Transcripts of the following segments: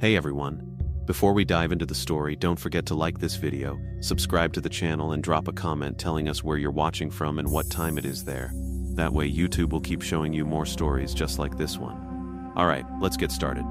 Hey everyone. Before we dive into the story, don't forget to like this video, subscribe to the channel, and drop a comment telling us where you're watching from and what time it is there. That way YouTube will keep showing you more stories just like this one. Alright, let's get started.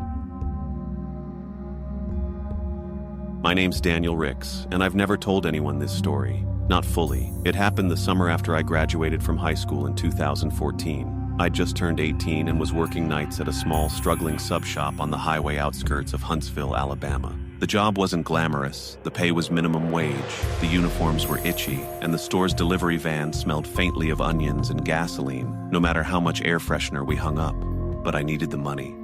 My name's Daniel Ricks, and I've never told anyone this story. Not fully. It happened the summer after I graduated from high school in 2014. I'd just turned 18 and was working nights at a small, struggling sub shop on the highway outskirts of Huntsville, Alabama. The job wasn't glamorous, the pay was minimum wage, the uniforms were itchy, and the store's delivery van smelled faintly of onions and gasoline, no matter how much air freshener we hung up. But I needed the money.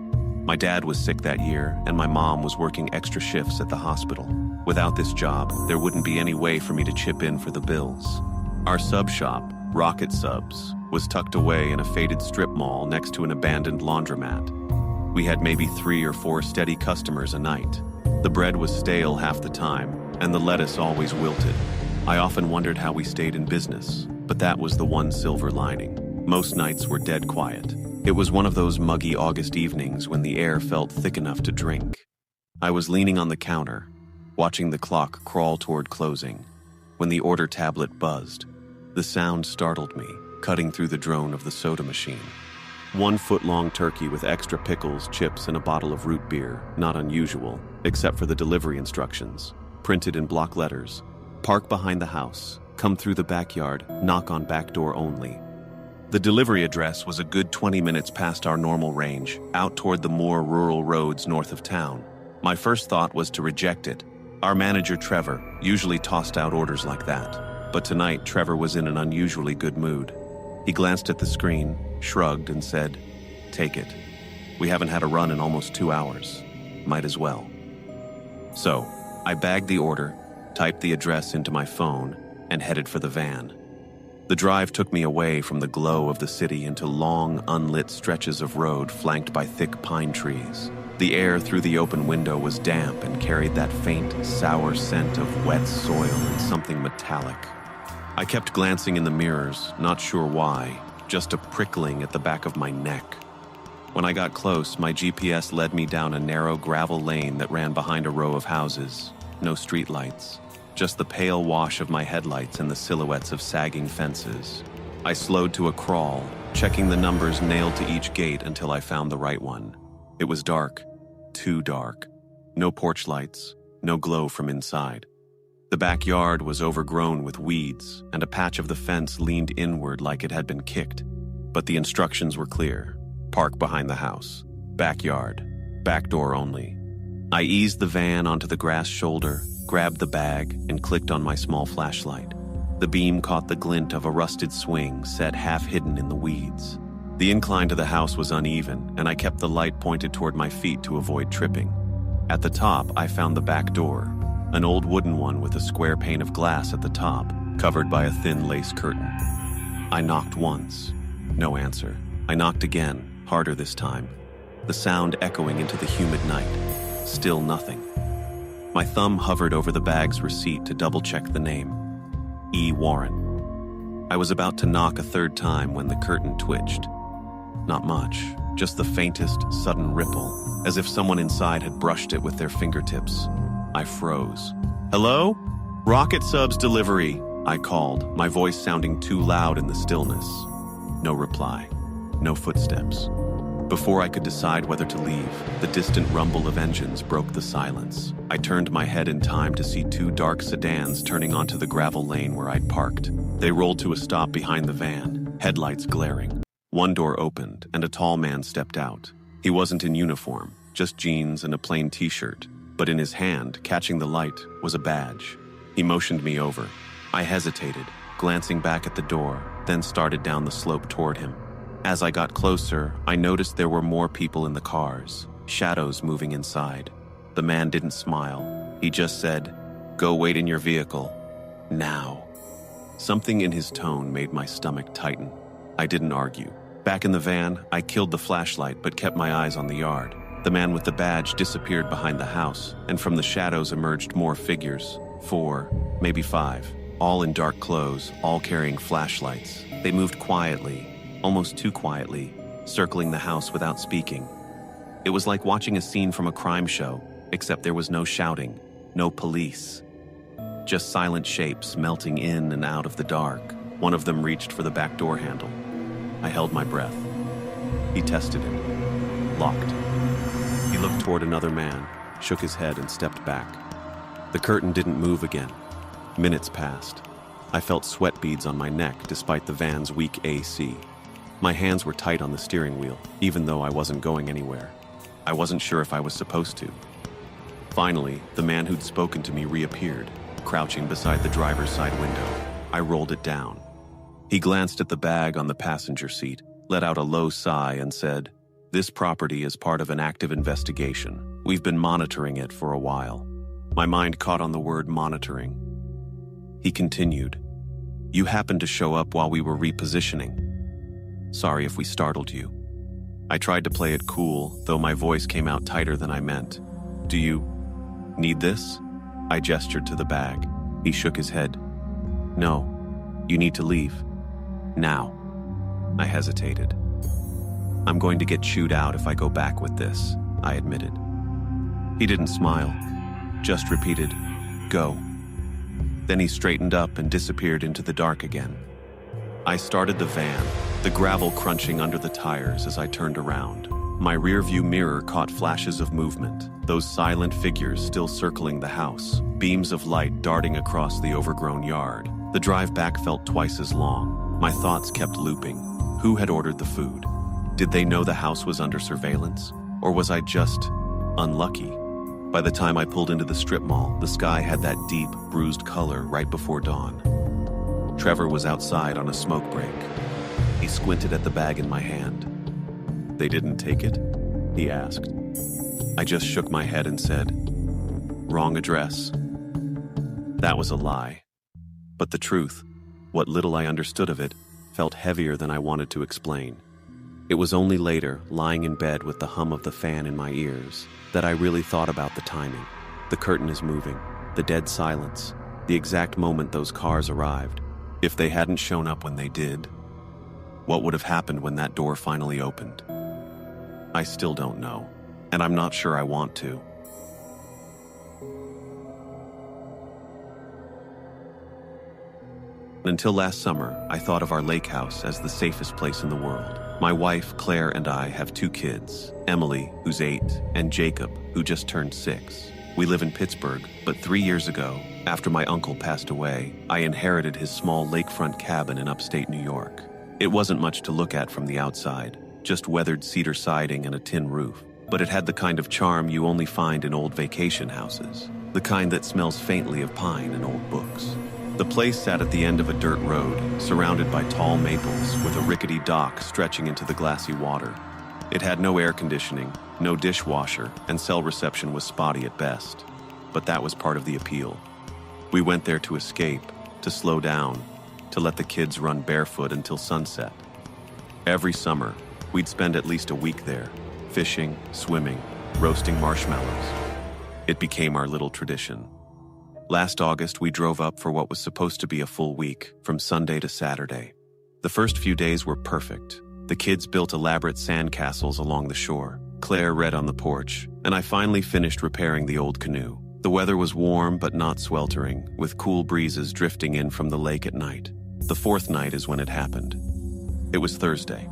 My dad was sick that year, and my mom was working extra shifts at the hospital. Without this job, there wouldn't be any way for me to chip in for the bills. Our sub shop, Rocket Subs, was tucked away in a faded strip mall next to an abandoned laundromat. We had maybe 3 or 4 steady customers a night. The bread was stale half the time, and the lettuce always wilted. I often wondered how we stayed in business, but that was the one silver lining. Most nights were dead quiet. It was one of those muggy August evenings when the air felt thick enough to drink. I was leaning on the counter, watching the clock crawl toward closing, when the order tablet buzzed. The sound startled me, cutting through the drone of the soda machine. 1 foot-long turkey with extra pickles, chips, and a bottle of root beer, not unusual, except for the delivery instructions, printed in block letters. Park behind the house, come through the backyard, knock on back door only. The delivery address was a good 20 minutes past our normal range, out toward the more rural roads north of town. My first thought was to reject it. Our manager, Trevor, usually tossed out orders like that. But tonight, Trevor was in an unusually good mood. He glanced at the screen, shrugged, and said, "Take it. We haven't had a run in almost 2 hours. Might as well." So, I bagged the order, typed the address into my phone, and headed for the van. The drive took me away from the glow of the city into long, unlit stretches of road flanked by thick pine trees. The air through the open window was damp and carried that faint, sour scent of wet soil and something metallic. I kept glancing in the mirrors, not sure why, just a prickling at the back of my neck. When I got close, my GPS led me down a narrow gravel lane that ran behind a row of houses. No streetlights, just the pale wash of my headlights and the silhouettes of sagging fences. I slowed to a crawl, checking the numbers nailed to each gate until I found the right one. It was dark, too dark. No porch lights, no glow from inside. The backyard was overgrown with weeds, and a patch of the fence leaned inward like it had been kicked. But the instructions were clear. Park behind the house. Backyard. Back door only. I eased the van onto the grass shoulder, grabbed the bag, and clicked on my small flashlight. The beam caught the glint of a rusted swing set half hidden in the weeds. The incline to the house was uneven, and I kept the light pointed toward my feet to avoid tripping. At the top, I found the back door. An old wooden one with a square pane of glass at the top, covered by a thin lace curtain. I knocked once. No answer. I knocked again, harder this time. The sound echoing into the humid night. Still nothing. My thumb hovered over the bag's receipt to double-check the name. E. Warren. I was about to knock a 3rd time when the curtain twitched. Not much, just the faintest, sudden ripple, as if someone inside had brushed it with their fingertips. I froze. "Hello? Rocket Subs delivery," I called, my voice sounding too loud in the stillness. No reply. No footsteps. Before I could decide whether to leave, the distant rumble of engines broke the silence. I turned my head in time to see 2 dark sedans turning onto the gravel lane where I'd parked. They rolled to a stop behind the van, headlights glaring. One door opened, and a tall man stepped out. He wasn't in uniform, just jeans and a plain t-shirt. But in his hand, catching the light, was a badge. He motioned me over. I hesitated, glancing back at the door, then started down the slope toward him. As I got closer, I noticed there were more people in the cars, shadows moving inside. The man didn't smile. He just said, "Go wait in your vehicle. Now." Something in his tone made my stomach tighten. I didn't argue. Back in the van, I killed the flashlight but kept my eyes on the yard. The man with the badge disappeared behind the house, and from the shadows emerged more figures. 4, maybe 5, all in dark clothes, all carrying flashlights. They moved quietly, almost too quietly, circling the house without speaking. It was like watching a scene from a crime show, except there was no shouting, no police. Just silent shapes melting in and out of the dark. One of them reached for the back door handle. I held my breath. He tested it. Locked. He looked toward another man, shook his head and stepped back. The curtain didn't move again. Minutes passed. I felt sweat beads on my neck despite the van's weak AC. My hands were tight on the steering wheel, even though I wasn't going anywhere. I wasn't sure if I was supposed to. Finally, the man who'd spoken to me reappeared, crouching beside the driver's side window. I rolled it down. He glanced at the bag on the passenger seat, let out a low sigh and said, "This property is part of an active investigation. We've been monitoring it for a while." My mind caught on the word monitoring. He continued, "You happened to show up while we were repositioning. Sorry if we startled you." I tried to play it cool, though my voice came out tighter than I meant. "Do you need this?" I gestured to the bag. He shook his head. "No, you need to leave. Now." I hesitated. "I'm going to get chewed out if I go back with this," I admitted. He didn't smile, just repeated, "Go." Then he straightened up and disappeared into the dark again. I started the van, the gravel crunching under the tires as I turned around. My rearview mirror caught flashes of movement, those silent figures still circling the house, beams of light darting across the overgrown yard. The drive back felt twice as long. My thoughts kept looping. Who had ordered the food? Did they know the house was under surveillance? Or was I just unlucky? By the time I pulled into the strip mall, the sky had that deep, bruised color right before dawn. Trevor was outside on a smoke break. He squinted at the bag in my hand. "They didn't take it?" he asked. I just shook my head and said, "Wrong address." That was a lie. But the truth, what little I understood of it, felt heavier than I wanted to explain. It was only later, lying in bed with the hum of the fan in my ears, that I really thought about the timing. The curtain is moving, the dead silence, the exact moment those cars arrived. If they hadn't shown up when they did, what would have happened when that door finally opened? I still don't know, and I'm not sure I want to. Until last summer, I thought of our lake house as the safest place in the world. My wife, Claire, and I have 2 kids, Emily, who's 8, and Jacob, who just turned 6. We live in Pittsburgh, but 3 years ago, after my uncle passed away, I inherited his small lakefront cabin in upstate New York. It wasn't much to look at from the outside, just weathered cedar siding and a tin roof. But it had the kind of charm you only find in old vacation houses, the kind that smells faintly of pine and old books. The place sat at the end of a dirt road, surrounded by tall maples with a rickety dock stretching into the glassy water. It had no air conditioning, no dishwasher, and cell reception was spotty at best. But that was part of the appeal. We went there to escape, to slow down, to let the kids run barefoot until sunset. Every summer, we'd spend at least a week there, fishing, swimming, roasting marshmallows. It became our little tradition. Last August, we drove up for what was supposed to be a full week, from Sunday to Saturday. The first few days were perfect. The kids built elaborate sandcastles along the shore. Claire read on the porch, and I finally finished repairing the old canoe. The weather was warm but not sweltering, with cool breezes drifting in from the lake at night. The 4th night is when it happened. It was Thursday.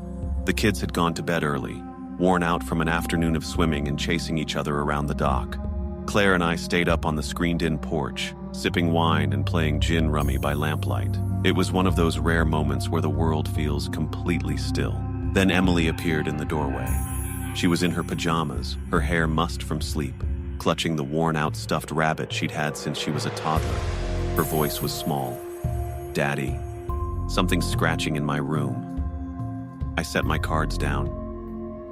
The kids had gone to bed early, worn out from an afternoon of swimming and chasing each other around the dock. Claire and I stayed up on the screened-in porch, sipping wine and playing gin rummy by lamplight. It was one of those rare moments where the world feels completely still. Then Emily appeared in the doorway. She was in her pajamas, her hair mussed from sleep, clutching the worn-out stuffed rabbit she'd had since she was a toddler. Her voice was small. "Daddy." Something scratching in my room. I set my cards down.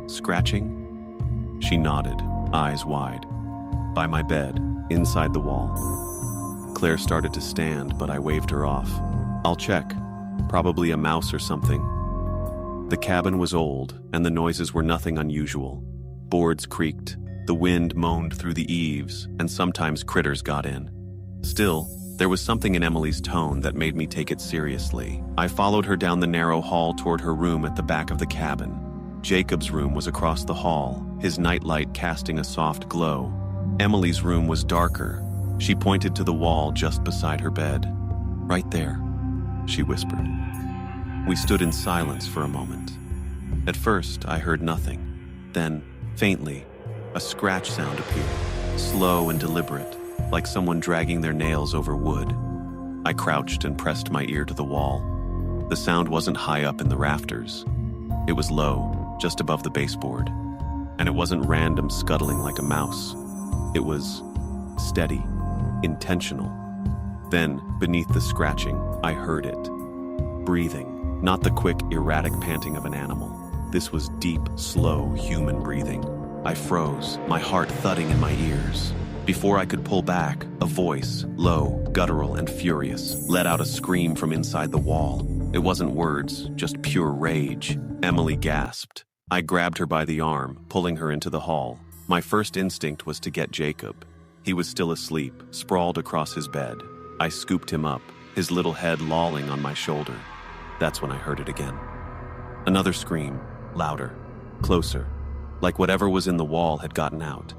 "Scratching?" She nodded, eyes wide. By my bed, inside the wall. Claire started to stand, but I waved her off. "I'll check. Probably a mouse or something." The cabin was old, and the noises were nothing unusual. Boards creaked, the wind moaned through the eaves, and sometimes critters got in. Still, there was something in Emily's tone that made me take it seriously. I followed her down the narrow hall toward her room at the back of the cabin. Jacob's room was across the hall, his nightlight casting a soft glow. Emily's room was darker. She pointed to the wall just beside her bed. "Right there," she whispered. We stood in silence for a moment. At first, I heard nothing. Then, faintly, a scratch sound appeared, slow and deliberate, like someone dragging their nails over wood. I crouched and pressed my ear to the wall. The sound wasn't high up in the rafters. It was low, just above the baseboard. And it wasn't random scuttling like a mouse. It was steady, intentional. Then, beneath the scratching, I heard it. Breathing, not the quick, erratic panting of an animal. This was deep, slow, human breathing. I froze, my heart thudding in my ears. Before I could pull back, a voice, low, guttural, and furious, let out a scream from inside the wall. It wasn't words, just pure rage. Emily gasped. I grabbed her by the arm, pulling her into the hall. My first instinct was to get Jacob. He was still asleep, sprawled across his bed. I scooped him up, his little head lolling on my shoulder. That's when I heard it again. Another scream, louder, closer, like whatever was in the wall had gotten out.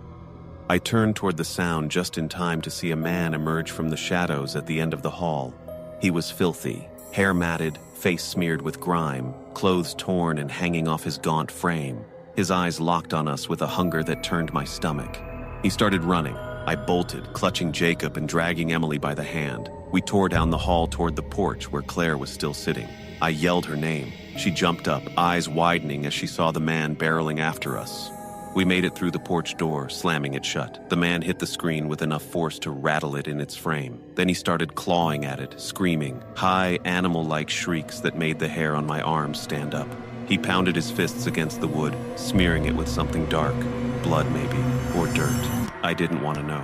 I turned toward the sound just in time to see a man emerge from the shadows at the end of the hall. He was filthy, hair matted, face smeared with grime, clothes torn and hanging off his gaunt frame. His eyes locked on us with a hunger that turned my stomach. He started running. I bolted, clutching Jacob and dragging Emily by the hand. We tore down the hall toward the porch where Claire was still sitting. I yelled her name. She jumped up, eyes widening as she saw the man barreling after us. We made it through the porch door, slamming it shut. The man hit the screen with enough force to rattle it in its frame. Then he started clawing at it, screaming, high, animal-like shrieks that made the hair on my arms stand up. He pounded his fists against the wood, smearing it with something dark, blood maybe, or dirt. I didn't want to know.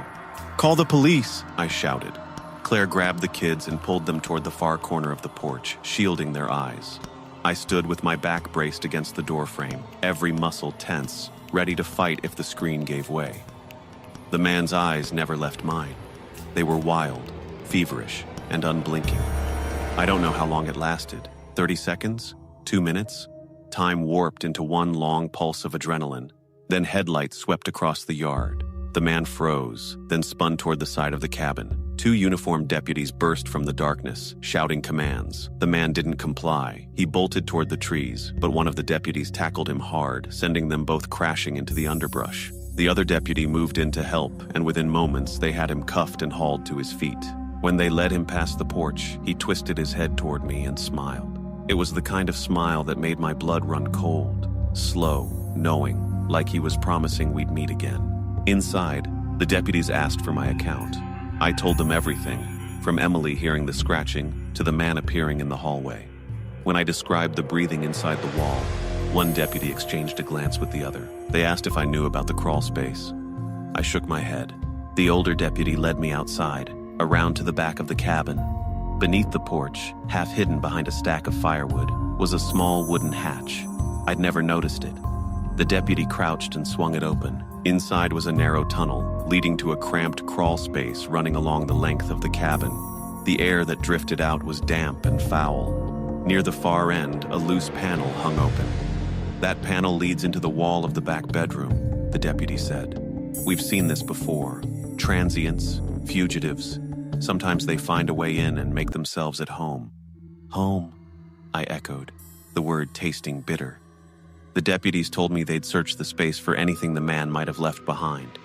"Call the police," I shouted. Claire grabbed the kids and pulled them toward the far corner of the porch, shielding their eyes. I stood with my back braced against the doorframe, every muscle tense, ready to fight if the screen gave way. The man's eyes never left mine. They were wild, feverish, and unblinking. I don't know how long it lasted. 30 seconds? 2 minutes? Time warped into one long pulse of adrenaline. Then headlights swept across the yard. The man froze, then spun toward the side of the cabin. 2 uniformed deputies burst from the darkness, shouting commands. The man didn't comply. He bolted toward the trees, but one of the deputies tackled him hard, sending them both crashing into the underbrush. The other deputy moved in to help, and within moments they had him cuffed and hauled to his feet. When they led him past the porch, he twisted his head toward me and smiled. It was the kind of smile that made my blood run cold, slow, knowing, like he was promising we'd meet again. Inside, the deputies asked for my account. I told them everything, from Emily hearing the scratching to the man appearing in the hallway. When I described the breathing inside the wall, one deputy exchanged a glance with the other. They asked if I knew about the crawl space. I shook my head. The older deputy led me outside, around to the back of the cabin. Beneath the porch, half hidden behind a stack of firewood, was a small wooden hatch. I'd never noticed it. The deputy crouched and swung it open. Inside was a narrow tunnel, leading to a cramped crawl space running along the length of the cabin. The air that drifted out was damp and foul. Near the far end, a loose panel hung open. "That panel leads into the wall of the back bedroom," the deputy said. "We've seen this before. Transients, fugitives. Sometimes they find a way in and make themselves at home." "Home," I echoed, the word tasting bitter. The deputies told me they'd search the space for anything the man might have left behind.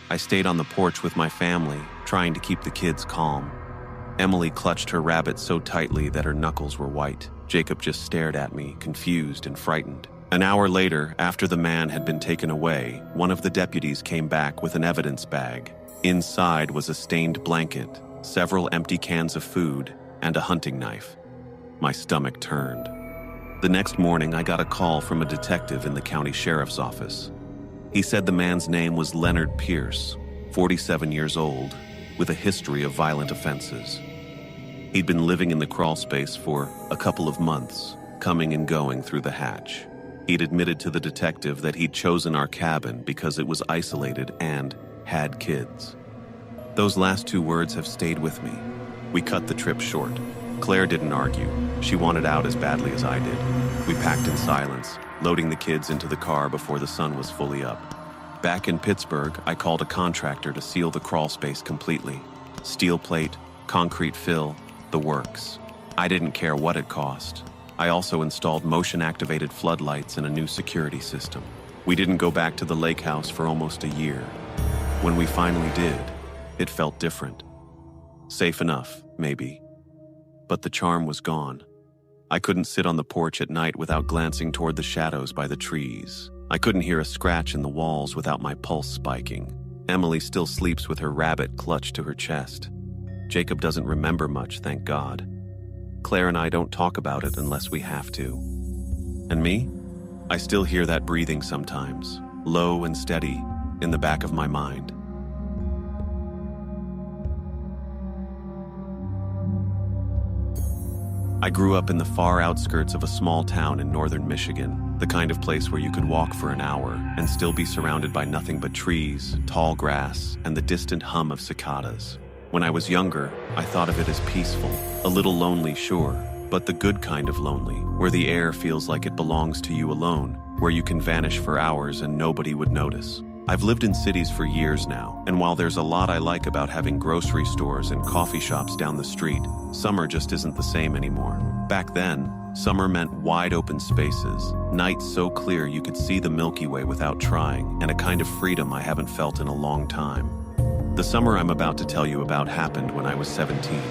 I stayed on the porch with my family, trying to keep the kids calm. Emily clutched her rabbit so tightly that her knuckles were white. Jacob just stared at me, confused and frightened. An hour later, after the man had been taken away, one of the deputies came back with an evidence bag. Inside was a stained blanket, several empty cans of food, and a hunting knife. My stomach turned. The next morning, I got a call from a detective in the county sheriff's office. He said the man's name was Leonard Pierce, 47 years old, with a history of violent offenses. He'd been living in the crawl space for a couple of months, coming and going through the hatch. He'd admitted to the detective that he'd chosen our cabin because it was isolated and had kids. Those last 2 words have stayed with me. We cut the trip short. Claire didn't argue. She wanted out as badly as I did. We packed in silence, loading the kids into the car before the sun was fully up. Back in Pittsburgh, I called a contractor to seal the crawl space completely. Steel plate, concrete fill, the works. I didn't care what it cost. I also installed motion-activated floodlights and a new security system. We didn't go back to the lake house for almost a year. When we finally did, it felt different. Safe enough, maybe. But the charm was gone. I couldn't sit on the porch at night without glancing toward the shadows by the trees. I couldn't hear a scratch in the walls without my pulse spiking. Emily still sleeps with her rabbit clutched to her chest. Jacob doesn't remember much, thank God. Claire and I don't talk about it unless we have to. And me? I still hear that breathing sometimes, low and steady, in the back of my mind. I grew up in the far outskirts of a small town in northern Michigan, the kind of place where you could walk for an hour and still be surrounded by nothing but trees, tall grass, and the distant hum of cicadas. When I was younger, I thought of it as peaceful, a little lonely, sure, but the good kind of lonely, where the air feels like it belongs to you alone, where you can vanish for hours and nobody would notice. I've lived in cities for years now, and while there's a lot I like about having grocery stores and coffee shops down the street, summer just isn't the same anymore. Back then, summer meant wide open spaces, nights so clear you could see the Milky Way without trying, and a kind of freedom I haven't felt in a long time. The summer I'm about to tell you about happened when I was 17.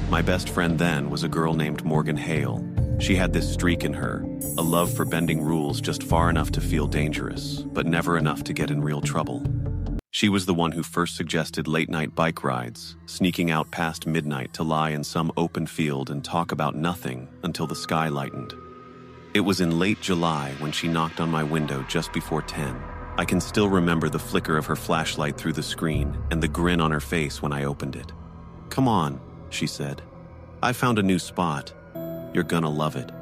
My best friend then was a girl named Morgan Hale. She had this streak in her, a love for bending rules just far enough to feel dangerous, but never enough to get in real trouble. She was the one who first suggested late-night bike rides, sneaking out past midnight to lie in some open field and talk about nothing until the sky lightened. It was in late July when she knocked on my window just before 10. I can still remember the flicker of her flashlight through the screen and the grin on her face when I opened it. "Come on," she said. "I found a new spot. You're gonna love it."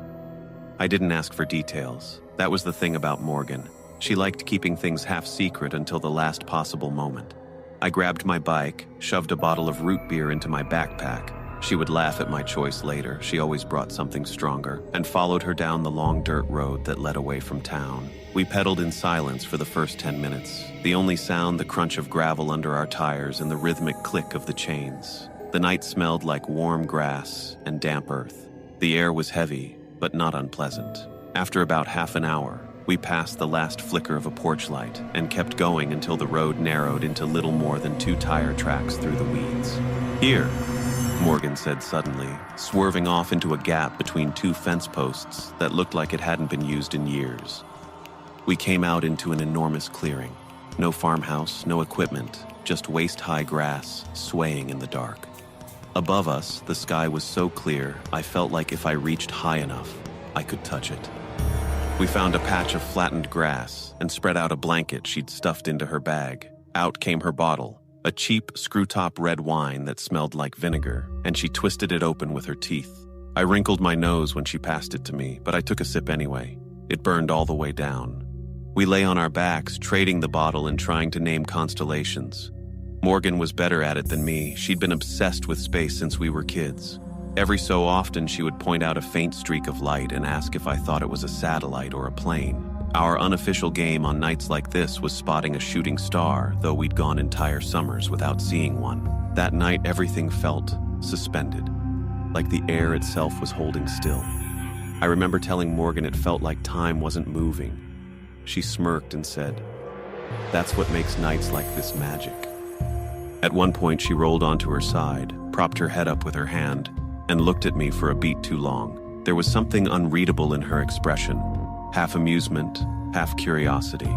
I didn't ask for details. That was the thing about Morgan. She liked keeping things half secret until the last possible moment. I grabbed my bike, shoved a bottle of root beer into my backpack. She would laugh at my choice later. She always brought something stronger, and followed her down the long dirt road that led away from town. We pedaled in silence for the first 10 minutes. The only sound, the crunch of gravel under our tires and the rhythmic click of the chains. The night smelled like warm grass and damp earth. The air was heavy, but not unpleasant. After about half an hour, we passed the last flicker of a porch light and kept going until the road narrowed into little more than 2 tire tracks through the weeds. "Here," Morgan said suddenly, swerving off into a gap between 2 fence posts that looked like it hadn't been used in years. We came out into an enormous clearing. No farmhouse, no equipment, just waist-high grass swaying in the dark. Above us, the sky was so clear, I felt like if I reached high enough, I could touch it. We found a patch of flattened grass and spread out a blanket she'd stuffed into her bag. Out came her bottle, a cheap, screw-top red wine that smelled like vinegar, and she twisted it open with her teeth. I wrinkled my nose when she passed it to me, but I took a sip anyway. It burned all the way down. We lay on our backs, trading the bottle and trying to name constellations. Morgan was better at it than me. She'd been obsessed with space since we were kids. Every so often, she would point out a faint streak of light and ask if I thought it was a satellite or a plane. Our unofficial game on nights like this was spotting a shooting star, though we'd gone entire summers without seeing one. That night, everything felt suspended, like the air itself was holding still. I remember telling Morgan it felt like time wasn't moving. She smirked and said, "That's what makes nights like this magic." At one point, she rolled onto her side, propped her head up with her hand, and looked at me for a beat too long. There was something unreadable in her expression, half amusement, half curiosity.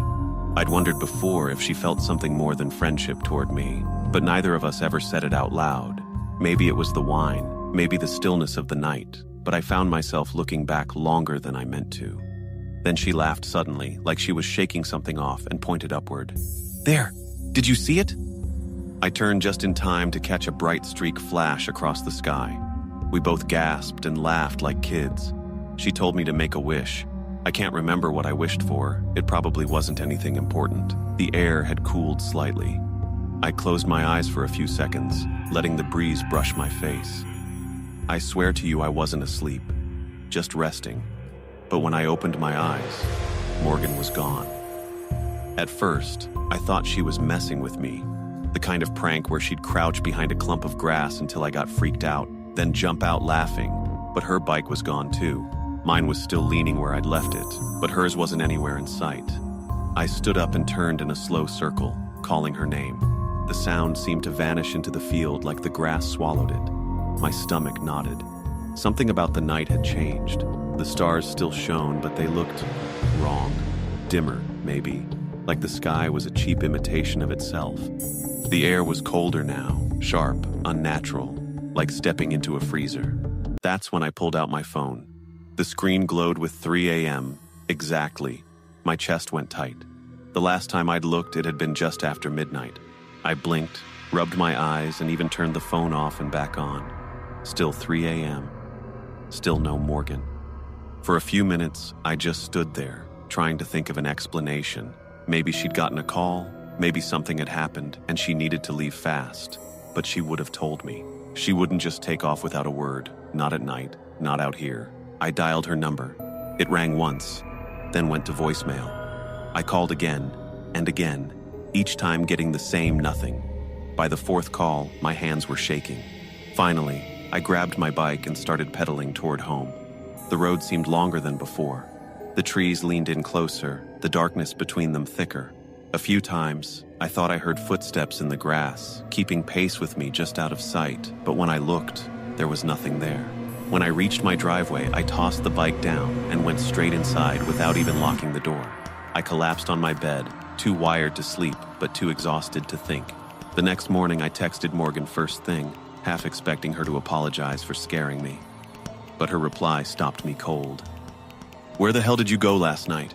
I'd wondered before if she felt something more than friendship toward me, but neither of us ever said it out loud. Maybe it was the wine, maybe the stillness of the night, but I found myself looking back longer than I meant to. Then she laughed suddenly, like she was shaking something off, and pointed upward. "There! Did you see it?" I turned just in time to catch a bright streak flash across the sky. We both gasped and laughed like kids. She told me to make a wish. I can't remember what I wished for. It probably wasn't anything important. The air had cooled slightly. I closed my eyes for a few seconds, letting the breeze brush my face. I swear to you I wasn't asleep, just resting. But when I opened my eyes, Morgan was gone. At first, I thought she was messing with me. The kind of prank where she'd crouch behind a clump of grass until I got freaked out, then jump out laughing. But her bike was gone too. Mine was still leaning where I'd left it, but hers wasn't anywhere in sight. I stood up and turned in a slow circle, calling her name. The sound seemed to vanish into the field like the grass swallowed it. My stomach knotted. Something about the night had changed. The stars still shone, but they looked wrong. Dimmer, maybe, like the sky was a cheap imitation of itself. The air was colder now, sharp, unnatural, like stepping into a freezer. That's when I pulled out my phone. The screen glowed with 3 a.m. Exactly. My chest went tight. The last time I'd looked, it had been just after midnight. I blinked, rubbed my eyes, and even turned the phone off and back on. Still 3 a.m. Still no Morgan. For a few minutes, I just stood there, trying to think of an explanation. Maybe she'd gotten a call, maybe something had happened, and she needed to leave fast. But she would have told me. She wouldn't just take off without a word. Not at night, not out here. I dialed her number. It rang once, then went to voicemail. I called again and again, each time getting the same nothing. By the fourth call, my hands were shaking. Finally, I grabbed my bike and started pedaling toward home. The road seemed longer than before. The trees leaned in closer, the darkness between them thicker. A few times, I thought I heard footsteps in the grass, keeping pace with me just out of sight, but when I looked, there was nothing there. When I reached my driveway, I tossed the bike down and went straight inside without even locking the door. I collapsed on my bed, too wired to sleep, but too exhausted to think. The next morning, I texted Morgan first thing, half expecting her to apologize for scaring me. But her reply stopped me cold. "Where the hell did you go last night?"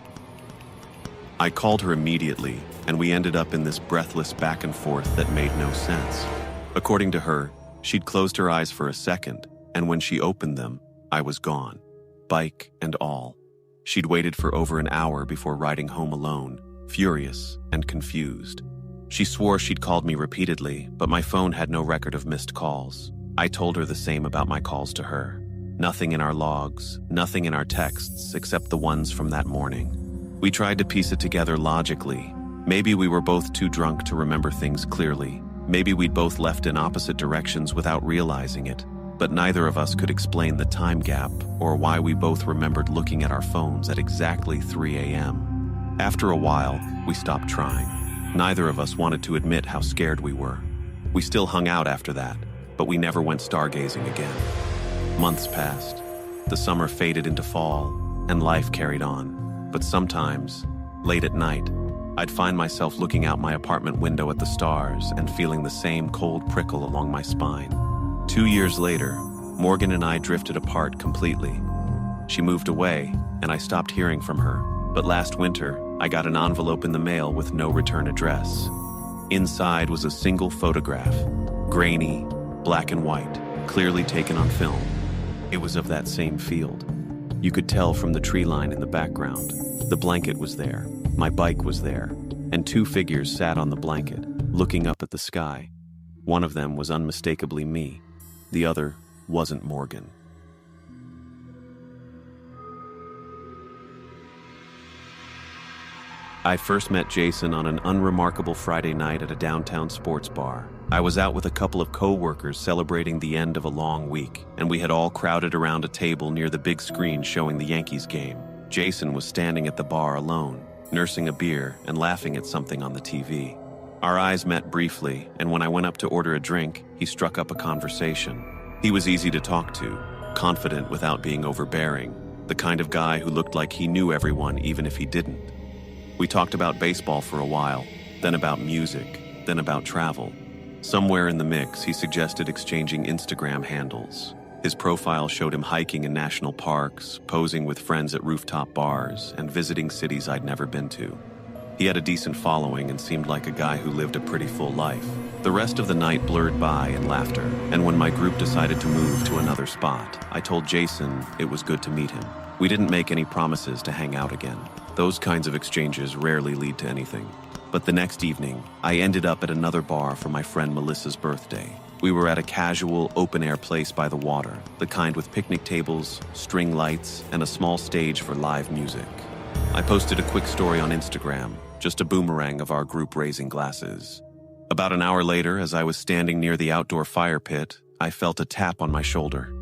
I called her immediately, and we ended up in this breathless back and forth that made no sense. According to her, she'd closed her eyes for a second, and when she opened them, I was gone, bike and all. She'd waited for over an hour before riding home alone, furious and confused. She swore she'd called me repeatedly, but my phone had no record of missed calls. I told her the same about my calls to her. Nothing in our logs, nothing in our texts except the ones from that morning. We tried to piece it together logically. Maybe we were both too drunk to remember things clearly. Maybe we'd both left in opposite directions without realizing it. But neither of us could explain the time gap or why we both remembered looking at our phones at exactly 3 a.m. After a while, we stopped trying. Neither of us wanted to admit how scared we were. We still hung out after that, but we never went stargazing again. Months passed. The summer faded into fall, and life carried on. But sometimes, late at night, I'd find myself looking out my apartment window at the stars and feeling the same cold prickle along my spine. 2 years later, Morgan and I drifted apart completely. She moved away, and I stopped hearing from her. But last winter, I got an envelope in the mail with no return address. Inside was a single photograph, grainy, black and white, clearly taken on film. It was of that same field. You could tell from the tree line in the background. The blanket was there, my bike was there, and 2 figures sat on the blanket, looking up at the sky. One of them was unmistakably me. The other wasn't Morgan. I first met Jason on an unremarkable Friday night at a downtown sports bar. I was out with a couple of co-workers celebrating the end of a long week, and we had all crowded around a table near the big screen showing the Yankees game. Jason was standing at the bar alone, nursing a beer and laughing at something on the TV. Our eyes met briefly, and when I went up to order a drink, he struck up a conversation. He was easy to talk to, confident without being overbearing, the kind of guy who looked like he knew everyone even if he didn't. We talked about baseball for a while, then about music, then about travel. Somewhere in the mix, he suggested exchanging Instagram handles. His profile showed him hiking in national parks, posing with friends at rooftop bars, and visiting cities I'd never been to. He had a decent following and seemed like a guy who lived a pretty full life. The rest of the night blurred by in laughter, and when my group decided to move to another spot, I told Jason it was good to meet him. We didn't make any promises to hang out again. Those kinds of exchanges rarely lead to anything. But the next evening, I ended up at another bar for my friend Melissa's birthday. We were at a casual, open-air place by the water, the kind with picnic tables, string lights, and a small stage for live music. I posted a quick story on Instagram, just a boomerang of our group raising glasses. About an hour later, as I was standing near the outdoor fire pit, I felt a tap on my shoulder.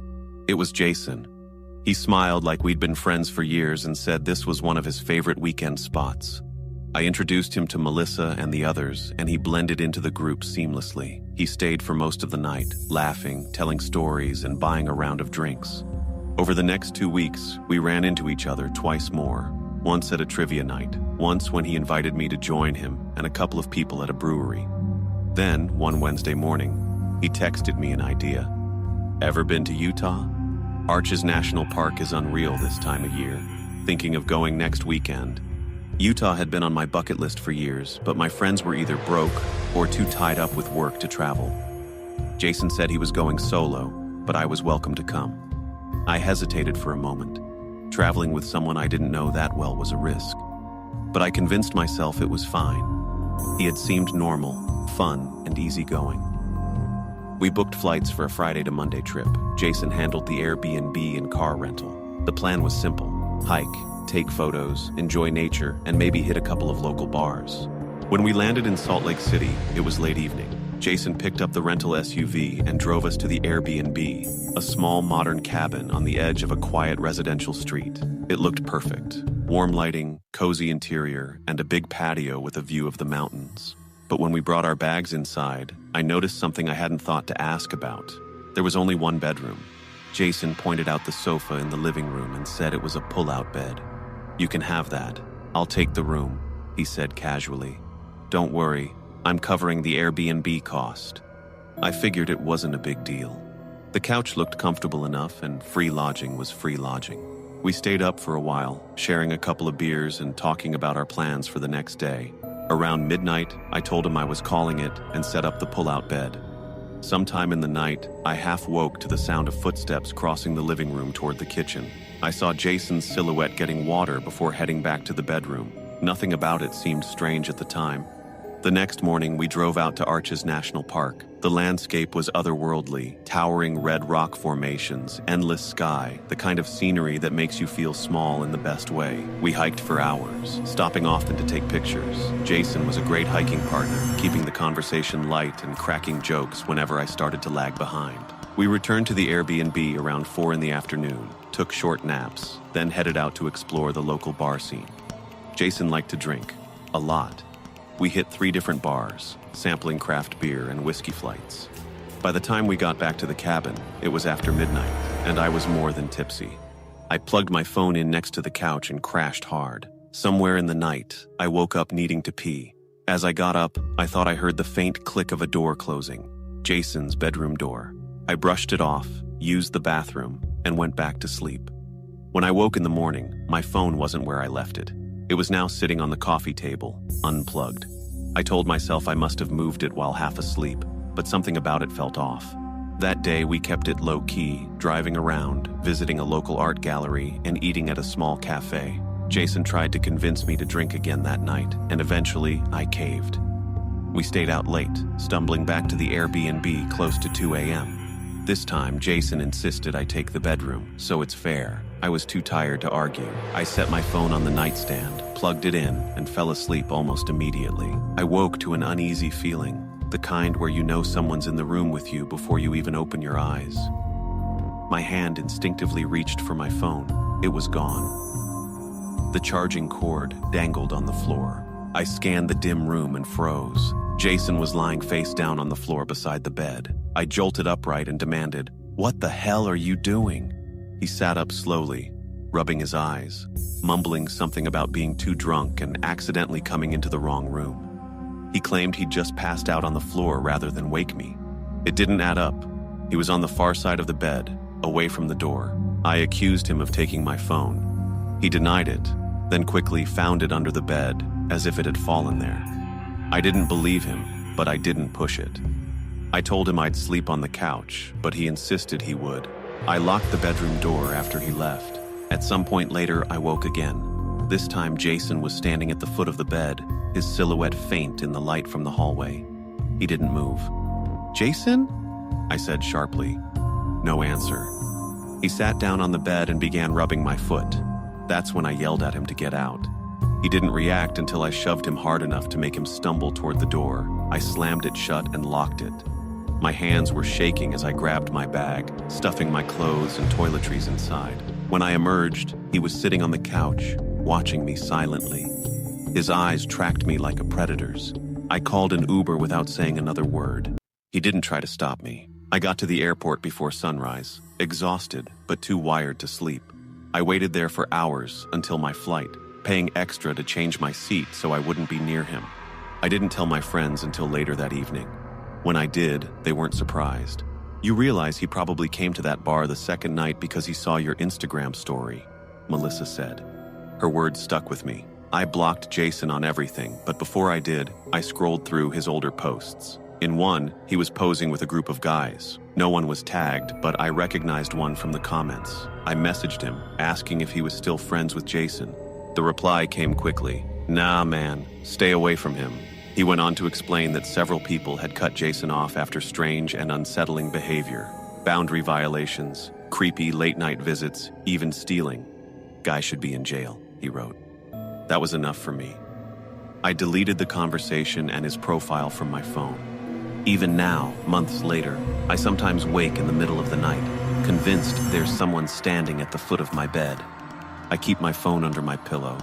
It was Jason. He smiled like we'd been friends for years and said this was one of his favorite weekend spots. I introduced him to Melissa and the others, and he blended into the group seamlessly. He stayed for most of the night, laughing, telling stories, and buying a round of drinks. Over the next 2 weeks, we ran into each other twice more. Once at a trivia night, once when he invited me to join him and a couple of people at a brewery. Then, one Wednesday morning, he texted me an idea. Ever been to Utah? Arches National Park is unreal this time of year. Thinking of going next weekend. Utah had been on my bucket list for years, but my friends were either broke or too tied up with work to travel. Jason said he was going solo, but I was welcome to come. I hesitated for a moment. Traveling with someone I didn't know that well was a risk. But I convinced myself it was fine. He had seemed normal, fun, and easygoing. We booked flights for a Friday to Monday trip. Jason handled the Airbnb and car rental. The plan was simple: hike, take photos, enjoy nature, and maybe hit a couple of local bars. When we landed in Salt Lake City, it was late evening. Jason picked up the rental SUV and drove us to the Airbnb, a small modern cabin on the edge of a quiet residential street. It looked perfect. Warm lighting, cozy interior, and a big patio with a view of the mountains. But when we brought our bags inside, I noticed something I hadn't thought to ask about. There was only one bedroom. Jason pointed out the sofa in the living room and said it was a pull-out bed. "You can have that. I'll take the room," he said casually. "Don't worry, I'm covering the Airbnb cost." I figured it wasn't a big deal. The couch looked comfortable enough, and free lodging was free lodging. We stayed up for a while, sharing a couple of beers and talking about our plans for the next day. Around midnight, I told him I was calling it and set up the pull-out bed. Sometime in the night, I half woke to the sound of footsteps crossing the living room toward the kitchen. I saw Jason's silhouette getting water before heading back to the bedroom. Nothing about it seemed strange at the time. The next morning, we drove out to Arches National Park. The landscape was otherworldly, towering red rock formations, endless sky, the kind of scenery that makes you feel small in the best way. We hiked for hours, stopping often to take pictures. Jason was a great hiking partner, keeping the conversation light and cracking jokes whenever I started to lag behind. We returned to the Airbnb around 4 in the afternoon, took short naps, then headed out to explore the local bar scene. Jason liked to drink, a lot. We hit 3 different bars, sampling craft beer and whiskey flights. By the time we got back to the cabin, it was after midnight, and I was more than tipsy. I plugged my phone in next to the couch and crashed hard. Somewhere in the night, I woke up needing to pee. As I got up, I thought I heard the faint click of a door closing, Jason's bedroom door. I brushed it off, used the bathroom, and went back to sleep. When I woke in the morning, my phone wasn't where I left it. It was now sitting on the coffee table, unplugged. I told myself I must have moved it while half asleep, but something about it felt off. That day, we kept it low-key, driving around, visiting a local art gallery, and eating at a small cafe. Jason tried to convince me to drink again that night, and eventually, I caved. We stayed out late, stumbling back to the Airbnb close to 2 a.m. This time, Jason insisted I take the bedroom, so it's fair. I was too tired to argue. I set my phone on the nightstand, plugged it in, and fell asleep almost immediately. I woke to an uneasy feeling, the kind where you know someone's in the room with you before you even open your eyes. My hand instinctively reached for my phone. It was gone. The charging cord dangled on the floor. I scanned the dim room and froze. Jason was lying face down on the floor beside the bed. I jolted upright and demanded, "What the hell are you doing?" He sat up slowly, rubbing his eyes, mumbling something about being too drunk and accidentally coming into the wrong room. He claimed he'd just passed out on the floor rather than wake me. It didn't add up. He was on the far side of the bed, away from the door. I accused him of taking my phone. He denied it, then quickly found it under the bed, as if it had fallen there. I didn't believe him, but I didn't push it. I told him I'd sleep on the couch, but he insisted he would. I locked the bedroom door after he left. At some point later, I woke again. This time, Jason was standing at the foot of the bed, his silhouette faint in the light from the hallway. He didn't move. "Jason?" I said sharply. No answer. He sat down on the bed and began rubbing my foot. That's when I yelled at him to get out. He didn't react until I shoved him hard enough to make him stumble toward the door. I slammed it shut and locked it. My hands were shaking as I grabbed my bag, stuffing my clothes and toiletries inside. When I emerged, he was sitting on the couch, watching me silently. His eyes tracked me like a predator's. I called an Uber without saying another word. He didn't try to stop me. I got to the airport before sunrise, exhausted but too wired to sleep. I waited there for hours until my flight, paying extra to change my seat so I wouldn't be near him. I didn't tell my friends until later that evening. When I did, they weren't surprised. You realize he probably came to that bar the second night because he saw your Instagram story, Melissa said. Her words stuck with me. I blocked Jason on everything, but before I did, I scrolled through his older posts. In one, he was posing with a group of guys. No one was tagged, but I recognized one from the comments. I messaged him, asking if he was still friends with Jason. The reply came quickly. Nah, man, stay away from him. He went on to explain that several people had cut Jason off after strange and unsettling behavior. Boundary violations, creepy late-night visits, even stealing. Guy should be in jail, he wrote. That was enough for me. I deleted the conversation and his profile from my phone. Even now, months later, I sometimes wake in the middle of the night, convinced there's someone standing at the foot of my bed. I keep my phone under my pillow,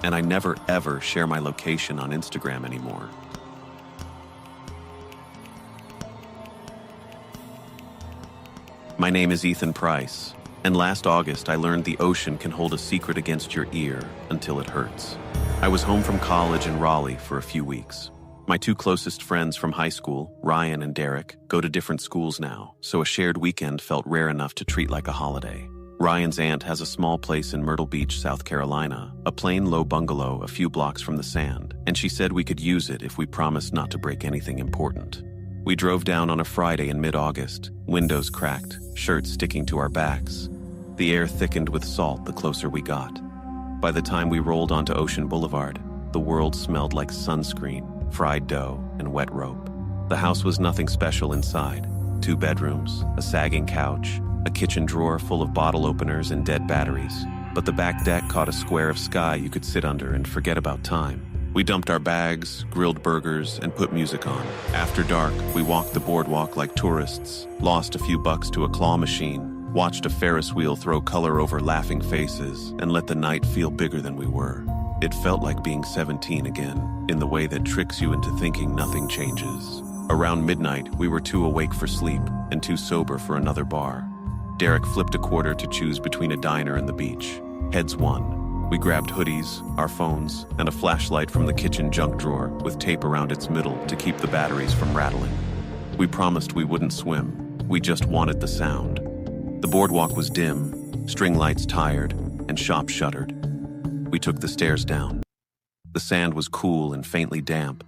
and I never ever share my location on Instagram anymore. My name is Ethan Price, and last August I learned the ocean can hold a secret against your ear until it hurts. I was home from college in Raleigh for a few weeks. My two closest friends from high school, Ryan and Derek, go to different schools now, so a shared weekend felt rare enough to treat like a holiday. Ryan's aunt has a small place in Myrtle Beach, South Carolina, a plain low bungalow a few blocks from the sand, and she said we could use it if we promised not to break anything important. We drove down on a Friday in mid-August, windows cracked, shirts sticking to our backs. The air thickened with salt the closer we got. By the time we rolled onto Ocean Boulevard, the world smelled like sunscreen, fried dough, and wet rope. The house was nothing special inside. 2 bedrooms, a sagging couch, a kitchen drawer full of bottle openers and dead batteries. But the back deck caught a square of sky you could sit under and forget about time. We dumped our bags, grilled burgers, and put music on. After dark, we walked the boardwalk like tourists, lost a few bucks to a claw machine, watched a Ferris wheel throw color over laughing faces, and let the night feel bigger than we were. It felt like being 17 again, in the way that tricks you into thinking nothing changes. Around midnight, we were too awake for sleep and too sober for another bar. Derek flipped a quarter to choose between a diner and the beach. Heads won. We grabbed hoodies, our phones, and a flashlight from the kitchen junk drawer with tape around its middle to keep the batteries from rattling. We promised we wouldn't swim. We just wanted the sound. The boardwalk was dim, string lights tired, and shops shuttered. We took the stairs down. The sand was cool and faintly damp.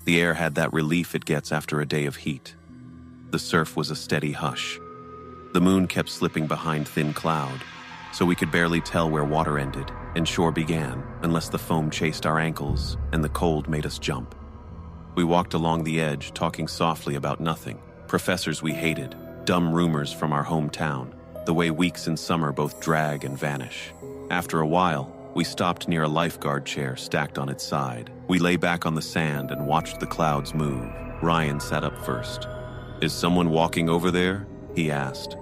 The air had that relief it gets after a day of heat. The surf was a steady hush. The moon kept slipping behind thin cloud, so we could barely tell where water ended and shore began unless the foam chased our ankles and the cold made us jump. We walked along the edge, talking softly about nothing. Professors we hated, dumb rumors from our hometown, the way weeks in summer both drag and vanish. After a while, we stopped near a lifeguard chair stacked on its side. We lay back on the sand and watched the clouds move. Ryan sat up first. "Is someone walking over there?" he asked.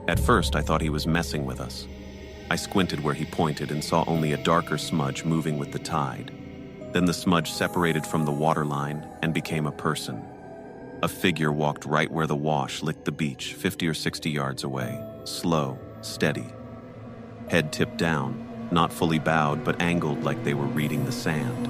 At first, I thought he was messing with us. I squinted where he pointed and saw only a darker smudge moving with the tide. Then the smudge separated from the waterline and became a person. A figure walked right where the wash licked the beach, 50 or 60 yards away. Slow, steady. Head tipped down, not fully bowed but angled like they were reading the sand.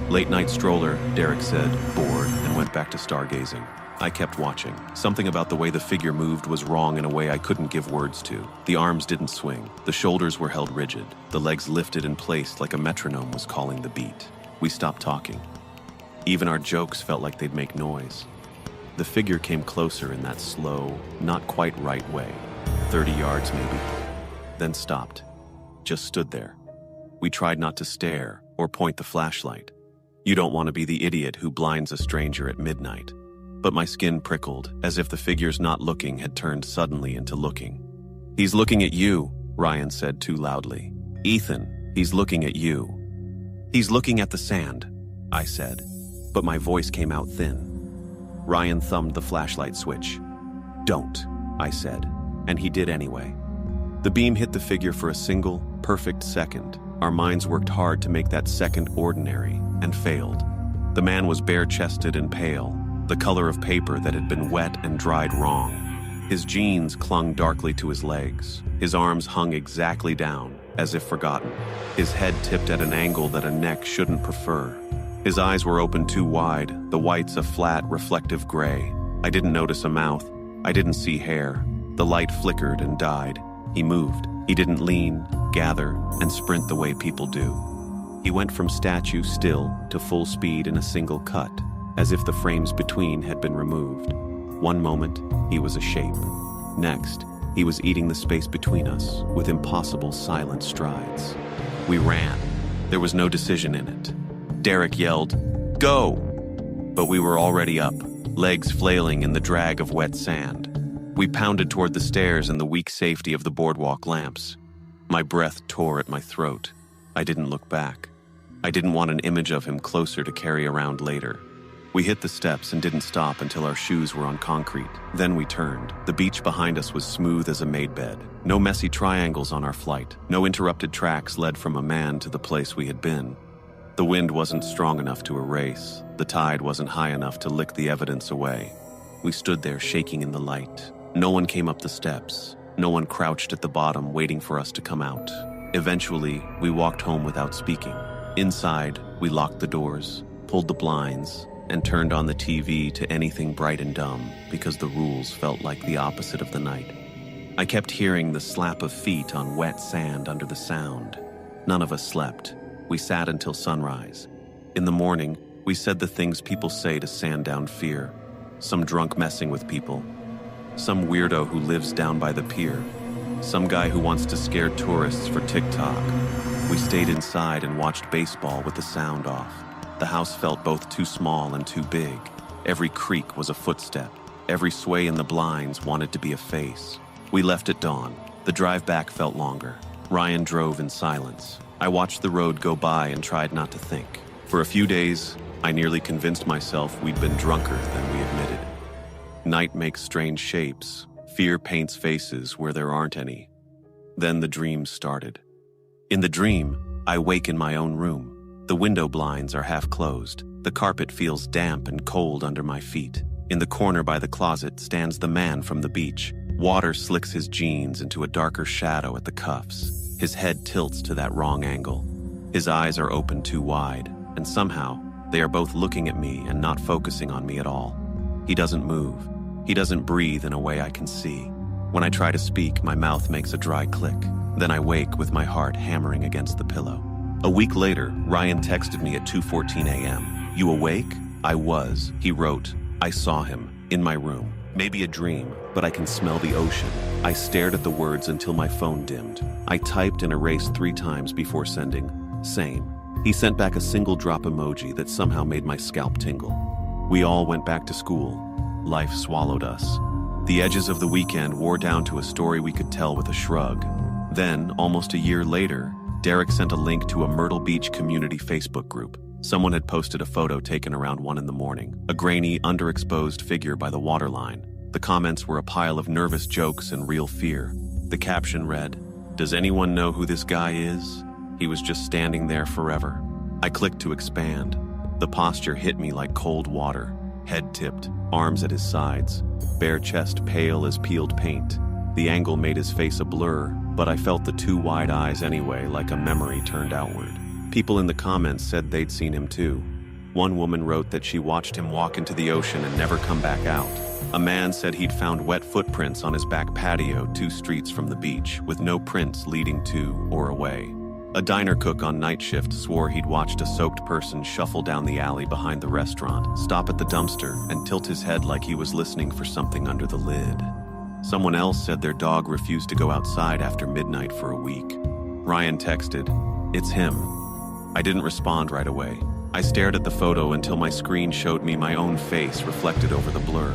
"Late night stroller," Derek said, bored, and went back to stargazing. I kept watching. Something about the way the figure moved was wrong in a way I couldn't give words to. The arms didn't swing. The shoulders were held rigid. The legs lifted in place like a metronome was calling the beat. We stopped talking. Even our jokes felt like they'd make noise. The figure came closer in that slow, not quite right way. 30 yards maybe. Then stopped. Just stood there. We tried not to stare or point the flashlight. You don't want to be the idiot who blinds a stranger at midnight. But my skin prickled, as if the figure's not looking had turned suddenly into looking. "He's looking at you," Ryan said too loudly. "Ethan, he's looking at you." "He's looking at the sand," I said, but my voice came out thin. Ryan thumbed the flashlight switch. "Don't," I said, and he did anyway. The beam hit the figure for a single, perfect second. Our minds worked hard to make that second ordinary, and failed. The man was bare-chested and pale, the color of paper that had been wet and dried wrong. His jeans clung darkly to his legs. His arms hung exactly down, as if forgotten. His head tipped at an angle that a neck shouldn't prefer. His eyes were open too wide, the whites a flat, reflective gray. I didn't notice a mouth. I didn't see hair. The light flickered and died. He moved. He didn't lean, gather, and sprint the way people do. He went from statue still to full speed in a single cut, as if the frames between had been removed. One moment, he was a shape. Next, he was eating the space between us with impossible silent strides. We ran. There was no decision in it. Derek yelled, "Go!" But we were already up, legs flailing in the drag of wet sand. We pounded toward the stairs and the weak safety of the boardwalk lamps. My breath tore at my throat. I didn't look back. I didn't want an image of him closer to carry around later. We hit the steps and didn't stop until our shoes were on concrete. Then we turned. The beach behind us was smooth as a made bed. No messy triangles on our flight. No interrupted tracks led from a man to the place we had been. The wind wasn't strong enough to erase. The tide wasn't high enough to lick the evidence away. We stood there shaking in the light. No one came up the steps. No one crouched at the bottom waiting for us to come out. Eventually, we walked home without speaking. Inside, we locked the doors, pulled the blinds, and turned on the TV to anything bright and dumb because the rules felt like the opposite of the night. I kept hearing the slap of feet on wet sand under the sound. None of us slept. We sat until sunrise. In the morning, we said the things people say to sand down fear. Some drunk messing with people. Some weirdo who lives down by the pier. Some guy who wants to scare tourists for TikTok. We stayed inside and watched baseball with the sound off. The house felt both too small and too big. Every creak was a footstep. Every sway in the blinds wanted to be a face. We left at dawn. The drive back felt longer. Ryan drove in silence. I watched the road go by and tried not to think. For a few days, I nearly convinced myself we'd been drunker than we admitted. Night makes strange shapes. Fear paints faces where there aren't any. Then the dream started. In the dream, I wake in my own room. The window blinds are half closed. The carpet feels damp and cold under my feet. In the corner by the closet stands the man from the beach. Water slicks his jeans into a darker shadow at the cuffs. His head tilts to that wrong angle. His eyes are open too wide, and somehow, they are both looking at me and not focusing on me at all. He doesn't move. He doesn't breathe in a way I can see. When I try to speak, my mouth makes a dry click. Then I wake with my heart hammering against the pillow. A week later, Ryan texted me at 2:14 a.m. "You awake?" I was. He wrote, "I saw him, in my room. Maybe a dream, but I can smell the ocean." I stared at the words until my phone dimmed. I typed and erased 3 times before sending. Same. He sent back a single drop emoji that somehow made my scalp tingle. We all went back to school. Life swallowed us. The edges of the weekend wore down to a story we could tell with a shrug. Then, almost a year later, Derek sent a link to a Myrtle Beach community Facebook group. Someone had posted a photo taken around 1 a.m, a grainy, underexposed figure by the waterline. The comments were a pile of nervous jokes and real fear. The caption read, "Does anyone know who this guy is? He was just standing there forever." I clicked to expand. The posture hit me like cold water. Head tipped, arms at his sides, bare chest pale as peeled paint. The angle made his face a blur, but I felt the 2 wide eyes anyway, like a memory turned outward. People in the comments said they'd seen him too. One woman wrote that she watched him walk into the ocean and never come back out. A man said he'd found wet footprints on his back patio 2 streets from the beach, with no prints leading to or away. A diner cook on night shift swore he'd watched a soaked person shuffle down the alley behind the restaurant, stop at the dumpster, and tilt his head like he was listening for something under the lid. Someone else said their dog refused to go outside after midnight for a week. Ryan texted, "It's him." I didn't respond right away. I stared at the photo until my screen showed me my own face reflected over the blur.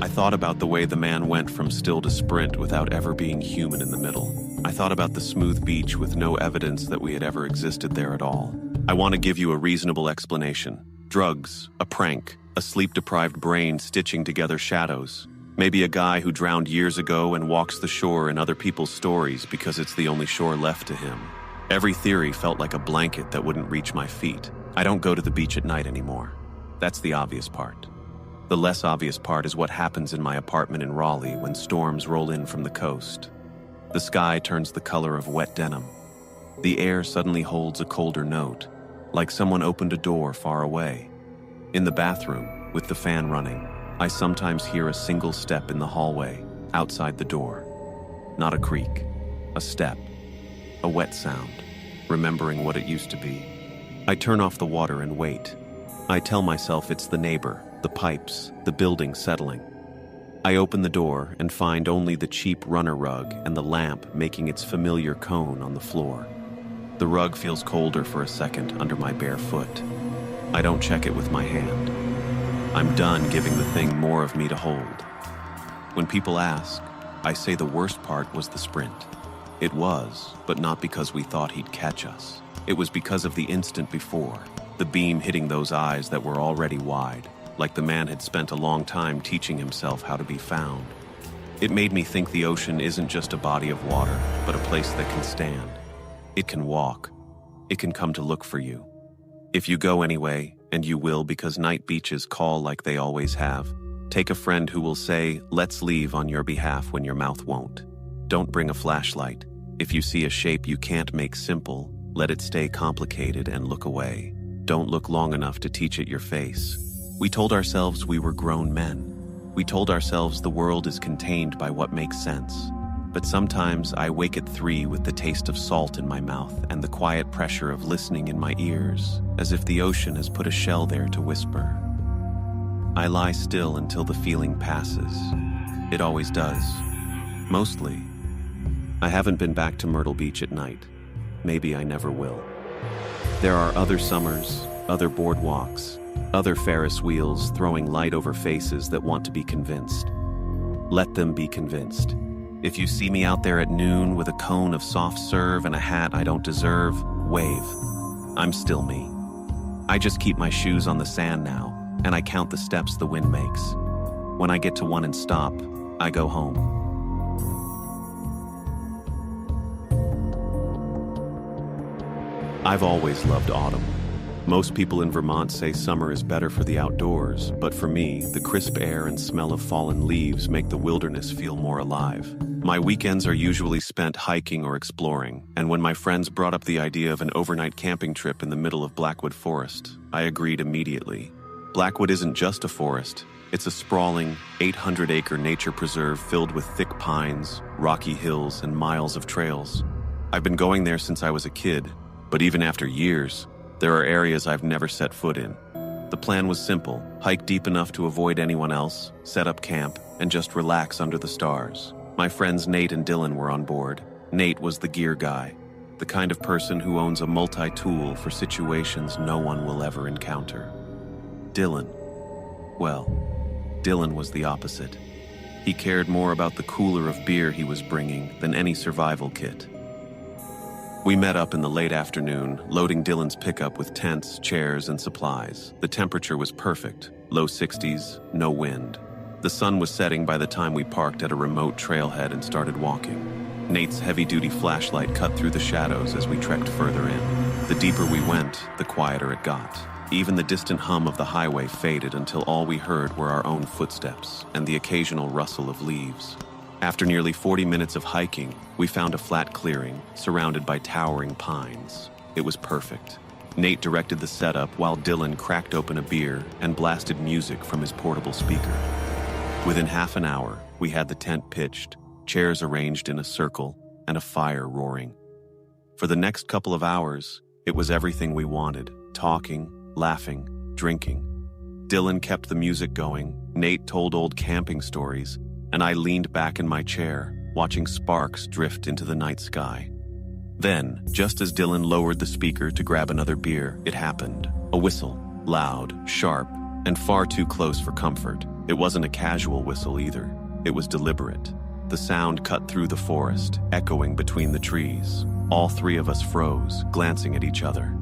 I thought about the way the man went from still to sprint without ever being human in the middle. I thought about the smooth beach with no evidence that we had ever existed there at all. I want to give you a reasonable explanation. Drugs, a prank, a sleep-deprived brain stitching together shadows. Maybe a guy who drowned years ago and walks the shore in other people's stories because it's the only shore left to him. Every theory felt like a blanket that wouldn't reach my feet. I don't go to the beach at night anymore. That's the obvious part. The less obvious part is what happens in my apartment in Raleigh when storms roll in from the coast. The sky turns the color of wet denim. The air suddenly holds a colder note, like someone opened a door far away. In the bathroom, with the fan running, I sometimes hear a single step in the hallway, outside the door. Not a creak, a step, a wet sound, remembering what it used to be. I turn off the water and wait. I tell myself it's the neighbor, the pipes, the building settling. I open the door and find only the cheap runner rug and the lamp making its familiar cone on the floor. The rug feels colder for a second under my bare foot. I don't check it with my hand. I'm done giving the thing more of me to hold. When people ask, I say the worst part was the sprint. It was, but not because we thought he'd catch us. It was because of the instant before, the beam hitting those eyes that were already wide, like the man had spent a long time teaching himself how to be found. It made me think the ocean isn't just a body of water, but a place that can stand. It can walk. It can come to look for you. If you go anyway, and you will because night beaches call like they always have, take a friend who will say, let's leave on your behalf when your mouth won't. Don't bring a flashlight. If you see a shape you can't make simple, let it stay complicated and look away. Don't look long enough to teach it your face. We told ourselves we were grown men. We told ourselves the world is contained by what makes sense. But sometimes I wake at 3 with the taste of salt in my mouth and the quiet pressure of listening in my ears, as if the ocean has put a shell there to whisper. I lie still until the feeling passes. It always does. Mostly. I haven't been back to Myrtle Beach at night. Maybe I never will. There are other summers, other boardwalks, other Ferris wheels throwing light over faces that want to be convinced. Let them be convinced. If you see me out there at noon with a cone of soft serve and a hat I don't deserve, wave. I'm still me. I just keep my shoes on the sand now, and I count the steps the wind makes. When I get to one and stop, I go home. I've always loved autumn. Most people in Vermont say summer is better for the outdoors, but for me, the crisp air and smell of fallen leaves make the wilderness feel more alive. My weekends are usually spent hiking or exploring, and when my friends brought up the idea of an overnight camping trip in the middle of Blackwood Forest, I agreed immediately. Blackwood isn't just a forest. It's a sprawling, 800-acre nature preserve filled with thick pines, rocky hills, and miles of trails. I've been going there since I was a kid, but even after years, there are areas I've never set foot in. The plan was simple: hike deep enough to avoid anyone else, set up camp, and just relax under the stars. My friends Nate and Dylan were on board. Nate was the gear guy, the kind of person who owns a multi-tool for situations no one will ever encounter. Dylan was the opposite. He cared more about the cooler of beer he was bringing than any survival kit. We met up in the late afternoon, loading Dylan's pickup with tents, chairs, and supplies. The temperature was perfect, low 60s, no wind. The sun was setting by the time we parked at a remote trailhead and started walking. Nate's heavy-duty flashlight cut through the shadows as we trekked further in. The deeper we went, the quieter it got. Even the distant hum of the highway faded until all we heard were our own footsteps and the occasional rustle of leaves. After nearly 40 minutes of hiking, we found a flat clearing, surrounded by towering pines. It was perfect. Nate directed the setup while Dylan cracked open a beer and blasted music from his portable speaker. Within half an hour, we had the tent pitched, chairs arranged in a circle, and a fire roaring. For the next couple of hours, it was everything we wanted: talking, laughing, drinking. Dylan kept the music going, Nate told old camping stories, and I leaned back in my chair, watching sparks drift into the night sky. Then, just as Dylan lowered the speaker to grab another beer, it happened. A whistle, loud, sharp, and far too close for comfort. It wasn't a casual whistle either. It was deliberate. The sound cut through the forest, echoing between the trees. All three of us froze, glancing at each other.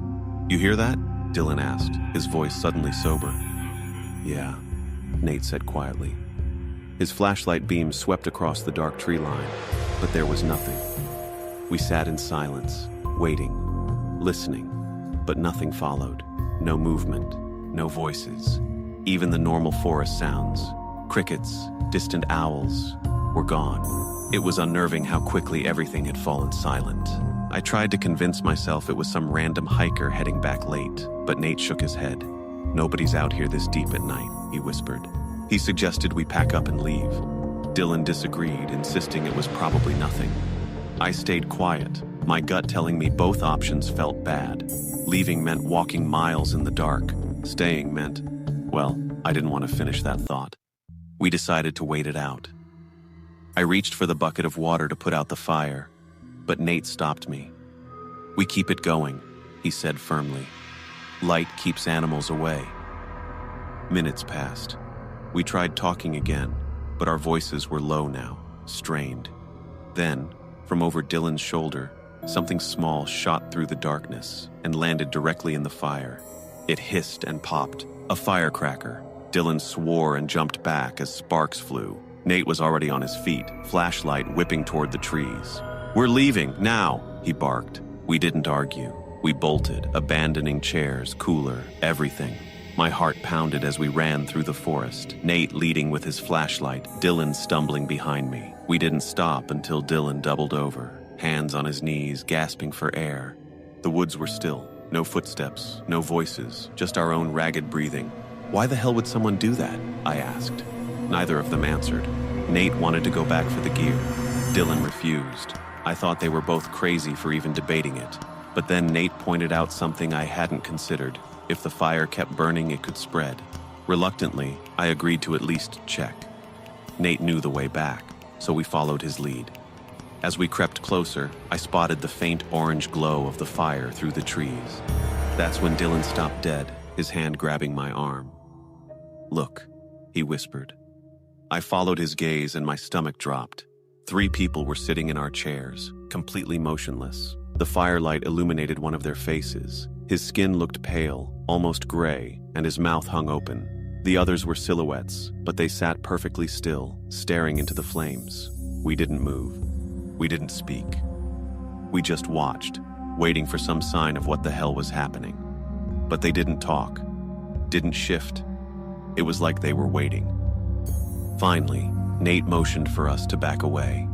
"You hear that?" Dylan asked, his voice suddenly sober. "Yeah," Nate said quietly. His flashlight beam swept across the dark tree line, but there was nothing. We sat in silence, waiting, listening, but nothing followed. No movement, no voices. Even the normal forest sounds, crickets, distant owls, were gone. It was unnerving how quickly everything had fallen silent. I tried to convince myself it was some random hiker heading back late, but Nate shook his head. "Nobody's out here this deep at night," he whispered. He suggested we pack up and leave. Dylan disagreed, insisting it was probably nothing. I stayed quiet, my gut telling me both options felt bad. Leaving meant walking miles in the dark. Staying meant, well, I didn't want to finish that thought. We decided to wait it out. I reached for the bucket of water to put out the fire, but Nate stopped me. "We keep it going," he said firmly. "Light keeps animals away." Minutes passed. We tried talking again, but our voices were low now, strained. Then, from over Dylan's shoulder, something small shot through the darkness and landed directly in the fire. It hissed and popped. A firecracker. Dylan swore and jumped back as sparks flew. Nate was already on his feet, flashlight whipping toward the trees. "We're leaving, now!" he barked. We didn't argue. We bolted, abandoning chairs, cooler, everything. My heart pounded as we ran through the forest, Nate leading with his flashlight, Dylan stumbling behind me. We didn't stop until Dylan doubled over, hands on his knees, gasping for air. The woods were still. No footsteps, no voices, just our own ragged breathing. "Why the hell would someone do that?" I asked. Neither of them answered. Nate wanted to go back for the gear. Dylan refused. I thought they were both crazy for even debating it. But then Nate pointed out something I hadn't considered. If the fire kept burning, it could spread. Reluctantly, I agreed to at least check. Nate knew the way back, so we followed his lead. As we crept closer, I spotted the faint orange glow of the fire through the trees. That's when Dylan stopped dead, his hand grabbing my arm. "Look," he whispered. I followed his gaze and my stomach dropped. 3 people were sitting in our chairs, completely motionless. The firelight illuminated one of their faces. His skin looked pale, almost gray, and his mouth hung open. The others were silhouettes, but they sat perfectly still, staring into the flames. We didn't move. We didn't speak. We just watched, waiting for some sign of what the hell was happening. But they didn't talk, didn't shift. It was like they were waiting. Finally, Nate motioned for us to back away.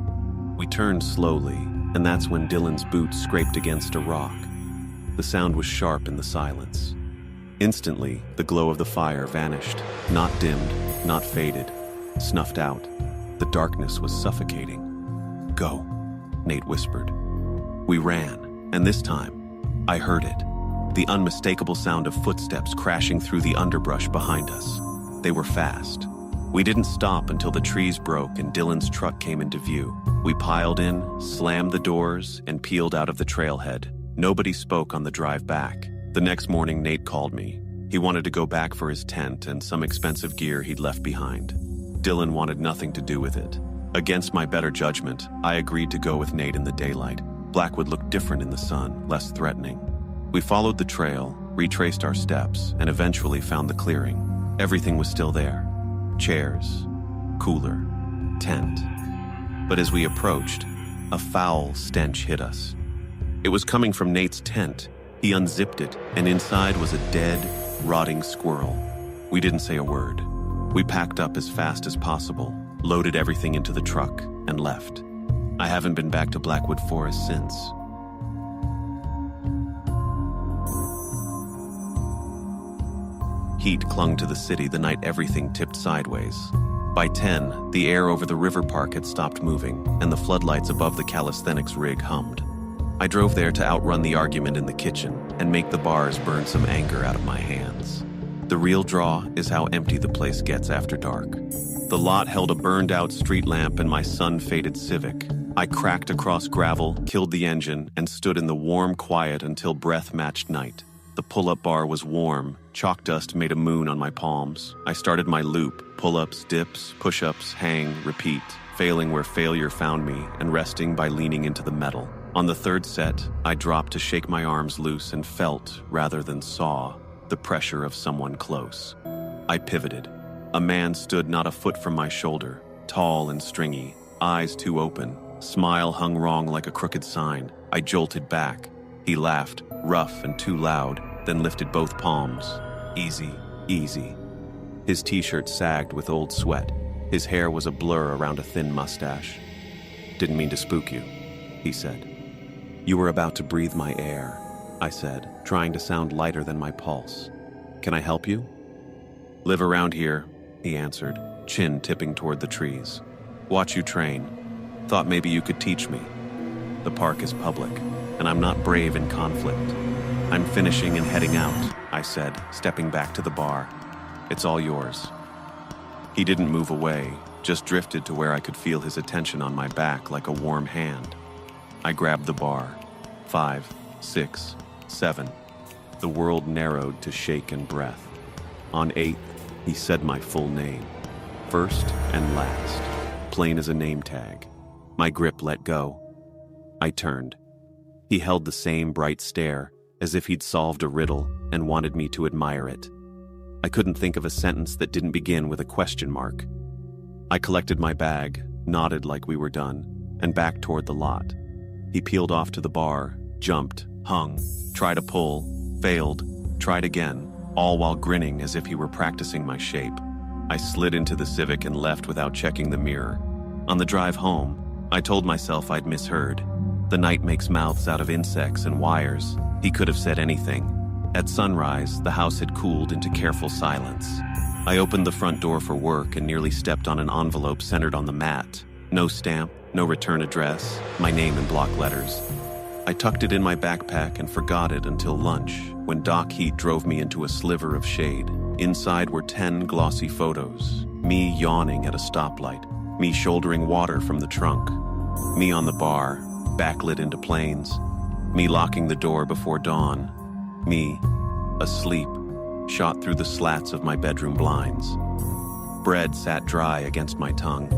We turned slowly, and that's when Dylan's boot scraped against a rock. The sound was sharp in the silence. Instantly, the glow of the fire vanished, not dimmed, not faded, snuffed out. The darkness was suffocating. "Go," Nate whispered. We ran, and this time, I heard it. The unmistakable sound of footsteps crashing through the underbrush behind us. They were fast. We didn't stop until the trees broke and Dylan's truck came into view. We piled in, slammed the doors, and peeled out of the trailhead. Nobody spoke on the drive back. The next morning, Nate called me. He wanted to go back for his tent and some expensive gear he'd left behind. Dylan wanted nothing to do with it. Against my better judgment, I agreed to go with Nate in the daylight. Blackwood looked different in the sun, less threatening. We followed the trail, retraced our steps, and eventually found the clearing. Everything was still there. Chairs, cooler, tent. But as we approached, a foul stench hit us. It was coming from Nate's tent. He unzipped it, and inside was a dead, rotting squirrel. We didn't say a word. We packed up as fast as possible, loaded everything into the truck, and left. I haven't been back to Blackwood Forest since. Heat clung to the city the night everything tipped sideways. By 10, the air over the river park had stopped moving, and the floodlights above the calisthenics rig hummed. I drove there to outrun the argument in the kitchen and make the bars burn some anger out of my hands. The real draw is how empty the place gets after dark. The lot held a burned-out street lamp and my sun-faded Civic. I cracked across gravel, killed the engine, and stood in the warm quiet until breath matched night. The pull-up bar was warm. Chalk dust made a moon on my palms. I started my loop, pull-ups, dips, push-ups, hang, repeat, failing where failure found me and resting by leaning into the metal. On the third set, I dropped to shake my arms loose and felt, rather than saw, the pressure of someone close. I pivoted. A man stood not a foot from my shoulder, tall and stringy, eyes too open, smile hung wrong like a crooked sign. I jolted back. He laughed, rough and too loud, then lifted both palms. Easy, easy. His t-shirt sagged with old sweat. His hair was a blur around a thin mustache. "Didn't mean to spook you," he said. "You were about to breathe my air," I said, trying to sound lighter than my pulse. "Can I help you?" "Live around here," he answered, chin tipping toward the trees. "Watch you train. Thought maybe you could teach me. The park is public, and I'm not brave in conflict. I'm finishing and heading out," I said, stepping back to the bar. "It's all yours." He didn't move away, just drifted to where I could feel his attention on my back like a warm hand. I grabbed the bar. 5, 6, 7. The world narrowed to shake and breath. On 8th, he said my full name. First and last, plain as a name tag. My grip let go. I turned. He held the same bright stare, as if he'd solved a riddle and wanted me to admire it. I couldn't think of a sentence that didn't begin with a question mark. I collected my bag, nodded like we were done, and backed toward the lot. He peeled off to the bar, jumped, hung, tried to pull, failed, tried again, all while grinning as if he were practicing my shape. I slid into the Civic and left without checking the mirror. On the drive home, I told myself I'd misheard. The night makes mouths out of insects and wires. He could have said anything. At sunrise, the house had cooled into careful silence. I opened the front door for work and nearly stepped on an envelope centered on the mat. No stamp, no return address, my name in block letters. I tucked it in my backpack and forgot it until lunch, when Doc Heat drove me into a sliver of shade. Inside were 10 glossy photos. Me yawning at a stoplight. Me shouldering water from the trunk. Me on the bar, backlit into planes. Me locking the door before dawn. Me, asleep, shot through the slats of my bedroom blinds. Bread sat dry against my tongue.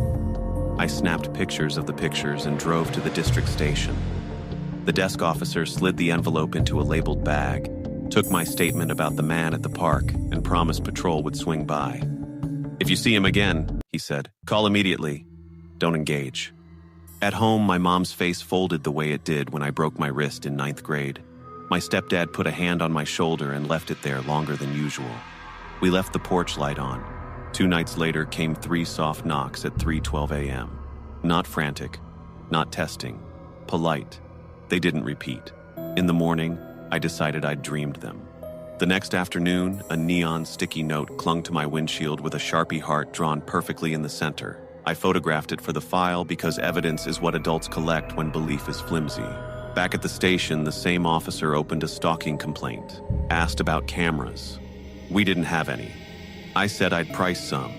I snapped pictures of the pictures and drove to the district station. The desk officer slid the envelope into a labeled bag, took my statement about the man at the park, and promised patrol would swing by. "If you see him again," he said, "call immediately. Don't engage." At home, my mom's face folded the way it did when I broke my wrist in 9th grade. My stepdad put a hand on my shoulder and left it there longer than usual. We left the porch light on. 2 nights later came 3 soft knocks at 3:12 a.m. Not frantic, not testing, polite. They didn't repeat. In the morning, I decided I'd dreamed them. The next afternoon, a neon sticky note clung to my windshield with a Sharpie heart drawn perfectly in the center. I photographed it for the file because evidence is what adults collect when belief is flimsy. Back at the station, the same officer opened a stalking complaint, asked about cameras. We didn't have any. I said I'd price some.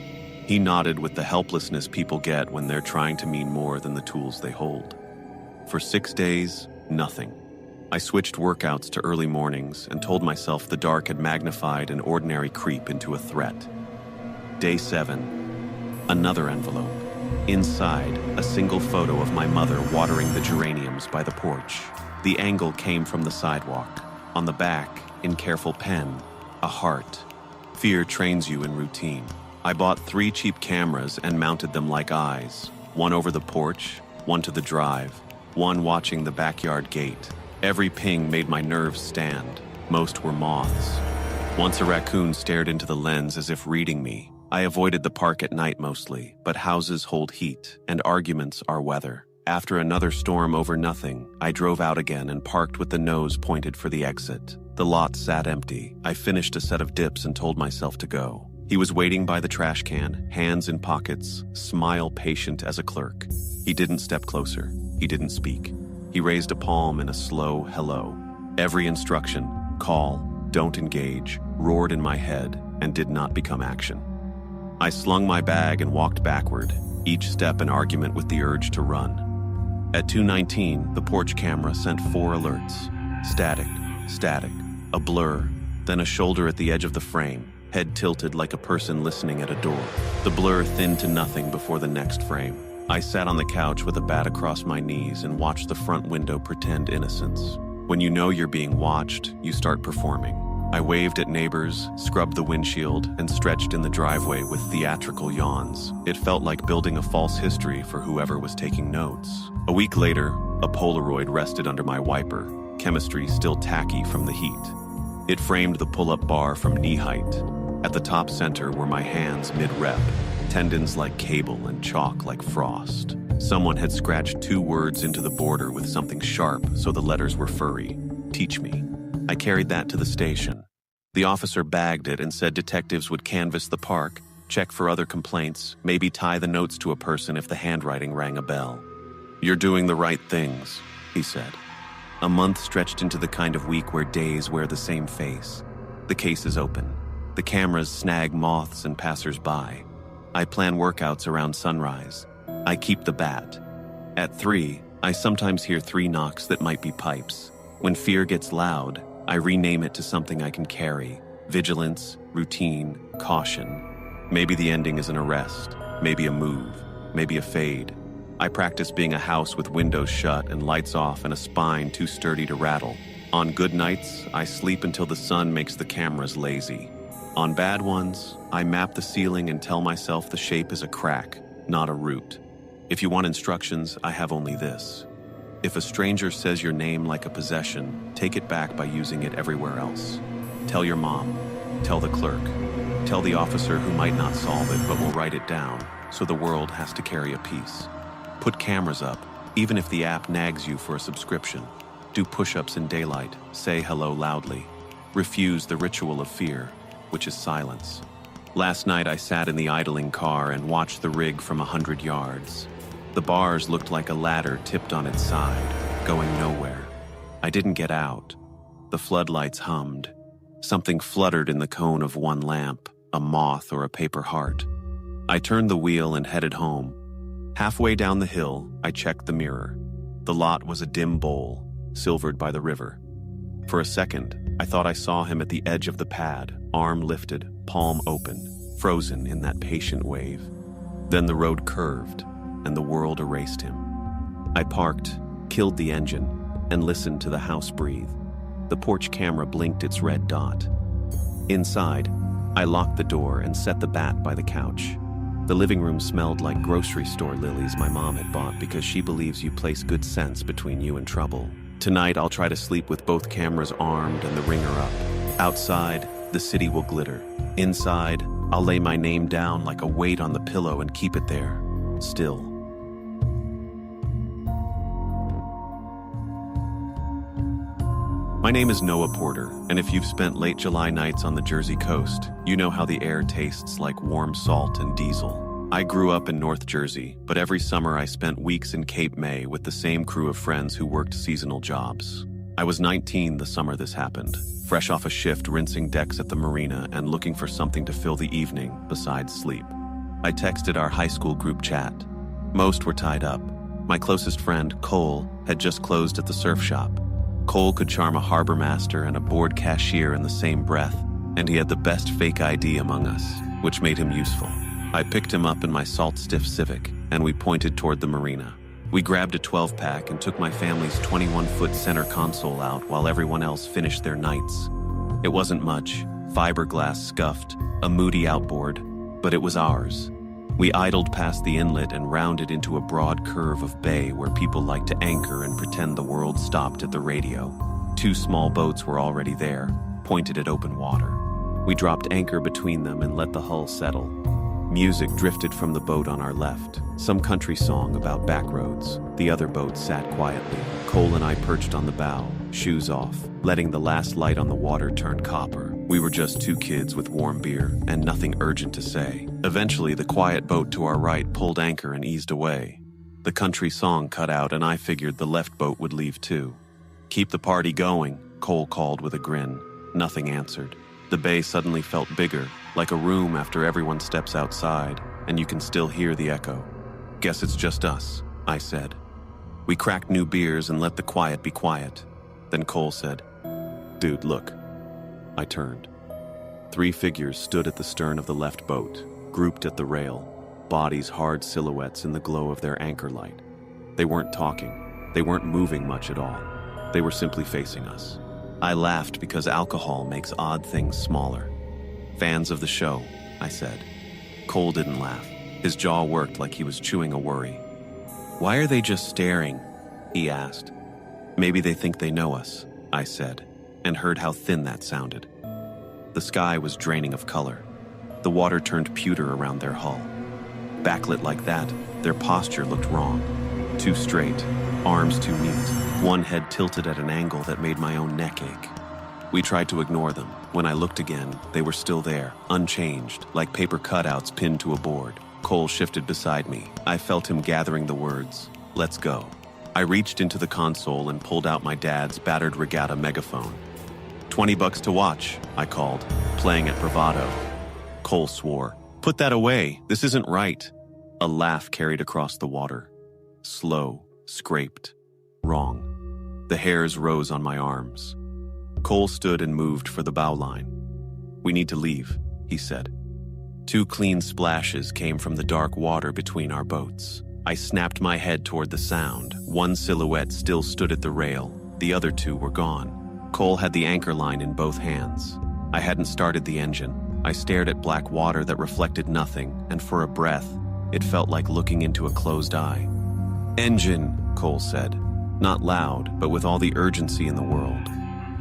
He nodded with the helplessness people get when they're trying to mean more than the tools they hold. For 6 days, nothing. I switched workouts to early mornings and told myself the dark had magnified an ordinary creep into a threat. Day 7, another envelope. Inside, a single photo of my mother watering the geraniums by the porch. The angle came from the sidewalk. On the back, in careful pen, a heart. Fear trains you in routine. I bought 3 cheap cameras and mounted them like eyes. One over the porch, one to the drive, one watching the backyard gate. Every ping made my nerves stand. Most were moths. Once a raccoon stared into the lens as if reading me. I avoided the park at night mostly, but houses hold heat, and arguments are weather. After another storm over nothing, I drove out again and parked with the nose pointed for the exit. The lot sat empty. I finished a set of dips and told myself to go. He was waiting by the trash can, hands in pockets, smile patient as a clerk. He didn't step closer. He didn't speak. He raised a palm in a slow hello. Every instruction, call, don't engage, roared in my head and did not become action. I slung my bag and walked backward, each step an argument with the urge to run. At 2:19, the porch camera sent 4 alerts. Static, static, a blur, then a shoulder at the edge of the frame, head tilted like a person listening at a door. The blur thinned to nothing before the next frame. I sat on the couch with a bat across my knees and watched the front window pretend innocence. When you know you're being watched, you start performing. I waved at neighbors, scrubbed the windshield, and stretched in the driveway with theatrical yawns. It felt like building a false history for whoever was taking notes. A week later, a Polaroid rested under my wiper, chemistry still tacky from the heat. It framed the pull-up bar from knee height. At the top center were my hands mid-rep, tendons like cable and chalk like frost. Someone had scratched 2 words into the border with something sharp so the letters were furry. Teach me. I carried that to the station. The officer bagged it and said detectives would canvass the park, check for other complaints, maybe tie the notes to a person if the handwriting rang a bell. You're doing the right things, he said. A month stretched into the kind of week where days wear the same face. The case is open. The cameras snag moths and passers-by. I plan workouts around sunrise. I keep the bat. At 3, I sometimes hear 3 knocks that might be pipes. When fear gets loud, I rename it to something I can carry. Vigilance, routine, caution. Maybe the ending is an arrest, maybe a move, maybe a fade. I practice being a house with windows shut and lights off and a spine too sturdy to rattle. On good nights, I sleep until the sun makes the cameras lazy. On bad ones, I map the ceiling and tell myself the shape is a crack, not a root. If you want instructions, I have only this. If a stranger says your name like a possession, take it back by using it everywhere else. Tell your mom. Tell the clerk. Tell the officer who might not solve it but will write it down, so the world has to carry a piece. Put cameras up, even if the app nags you for a subscription. Do push-ups in daylight. Say hello loudly. Refuse the ritual of fear, which is silence. Last night I sat in the idling car and watched the rig from 100 yards. The bars looked like a ladder tipped on its side, going nowhere. I didn't get out. The floodlights hummed. Something fluttered in the cone of one lamp, a moth or a paper heart. I turned the wheel and headed home. Halfway down the hill, I checked the mirror. The lot was a dim bowl, silvered by the river. For a second, I thought I saw him at the edge of the pad, arm lifted, palm open, frozen in that patient wave. Then the road curved, and the world erased him. I parked, killed the engine, and listened to the house breathe. The porch camera blinked its red dot. Inside, I locked the door and set the bat by the couch. The living room smelled like grocery store lilies my mom had bought because she believes you place good sense between you and trouble. Tonight, I'll try to sleep with both cameras armed and the ringer up. Outside, the city will glitter. Inside, I'll lay my name down like a weight on the pillow and keep it there, still. My name is Noah Porter, and if you've spent late July nights on the Jersey coast, you know how the air tastes like warm salt and diesel. I grew up in North Jersey, but every summer I spent weeks in Cape May with the same crew of friends who worked seasonal jobs. I was 19 the summer this happened, fresh off a shift rinsing decks at the marina and looking for something to fill the evening besides sleep. I texted our high school group chat. Most were tied up. My closest friend, Cole, had just closed at the surf shop. Cole could charm a harbor master and a bored cashier in the same breath, and he had the best fake ID among us, which made him useful. I picked him up in my salt-stiff Civic, and we pointed toward the marina. We grabbed a 12-pack and took my family's 21-foot center console out while everyone else finished their nights. It wasn't much, fiberglass scuffed, a moody outboard, but it was ours. We idled past the inlet and rounded into a broad curve of bay where people like to anchor and pretend the world stopped at the radio. 2 small boats were already there, pointed at open water. We dropped anchor between them and let the hull settle. Music drifted from the boat on our left, some country song about back roads. The other boat sat quietly. Cole and I perched on the bow, shoes off, letting the last light on the water turn copper. We were just 2 kids with warm beer and nothing urgent to say. Eventually, the quiet boat to our right pulled anchor and eased away. The country song cut out and I figured the left boat would leave too. "Keep the party going," Cole called with a grin. Nothing answered. The bay suddenly felt bigger, like a room after everyone steps outside, and you can still hear the echo. "Guess it's just us," I said. We cracked new beers and let the quiet be quiet. Then Cole said, "Dude, look." I turned. 3 figures stood at the stern of the left boat, grouped at the rail. bodies hard silhouettes in the glow of their anchor light. They weren't talking. They weren't moving much at all. They were simply facing us. I laughed because alcohol makes odd things smaller. "Fans of the show," I said. Cole didn't laugh. His jaw worked like he was chewing a worry. "Why are they just staring?" he asked. "Maybe they think they know us," I said, and heard how thin that sounded. The sky was draining of color. The water turned pewter around their hull. Backlit like that, their posture looked wrong. Too straight, arms too neat, one head tilted at an angle that made my own neck ache. We tried to ignore them. When I looked again, they were still there, unchanged, like paper cutouts pinned to a board. Cole shifted beside me. I felt him gathering the words. "Let's go." I reached into the console and pulled out my dad's battered regatta megaphone. $20 to watch, I called, playing at bravado. Cole swore. "Put that away, this isn't right." A laugh carried across the water. Slow, scraped, wrong. The hairs rose on my arms. Cole stood and moved for the bow line. "We need to leave," he said. 2 clean splashes came from the dark water between our boats. I snapped my head toward the sound. One silhouette still stood at the rail. The other 2 were gone. Cole had the anchor line in both hands. I hadn't started the engine. I stared at black water that reflected nothing, and for a breath, it felt like looking into a closed eye. "Engine," Cole said. Not loud, but with all the urgency in the world.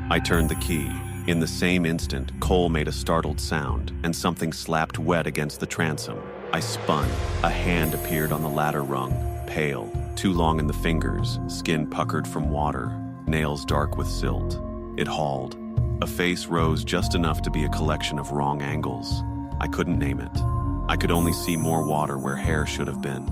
I turned the key. In the same instant, Cole made a startled sound, and something slapped wet against the transom. I spun. A hand appeared on the ladder rung, pale, too long in the fingers, skin puckered from water, nails dark with silt. It hauled. A face rose just enough to be a collection of wrong angles. I couldn't name it. I could only see more water where hair should have been.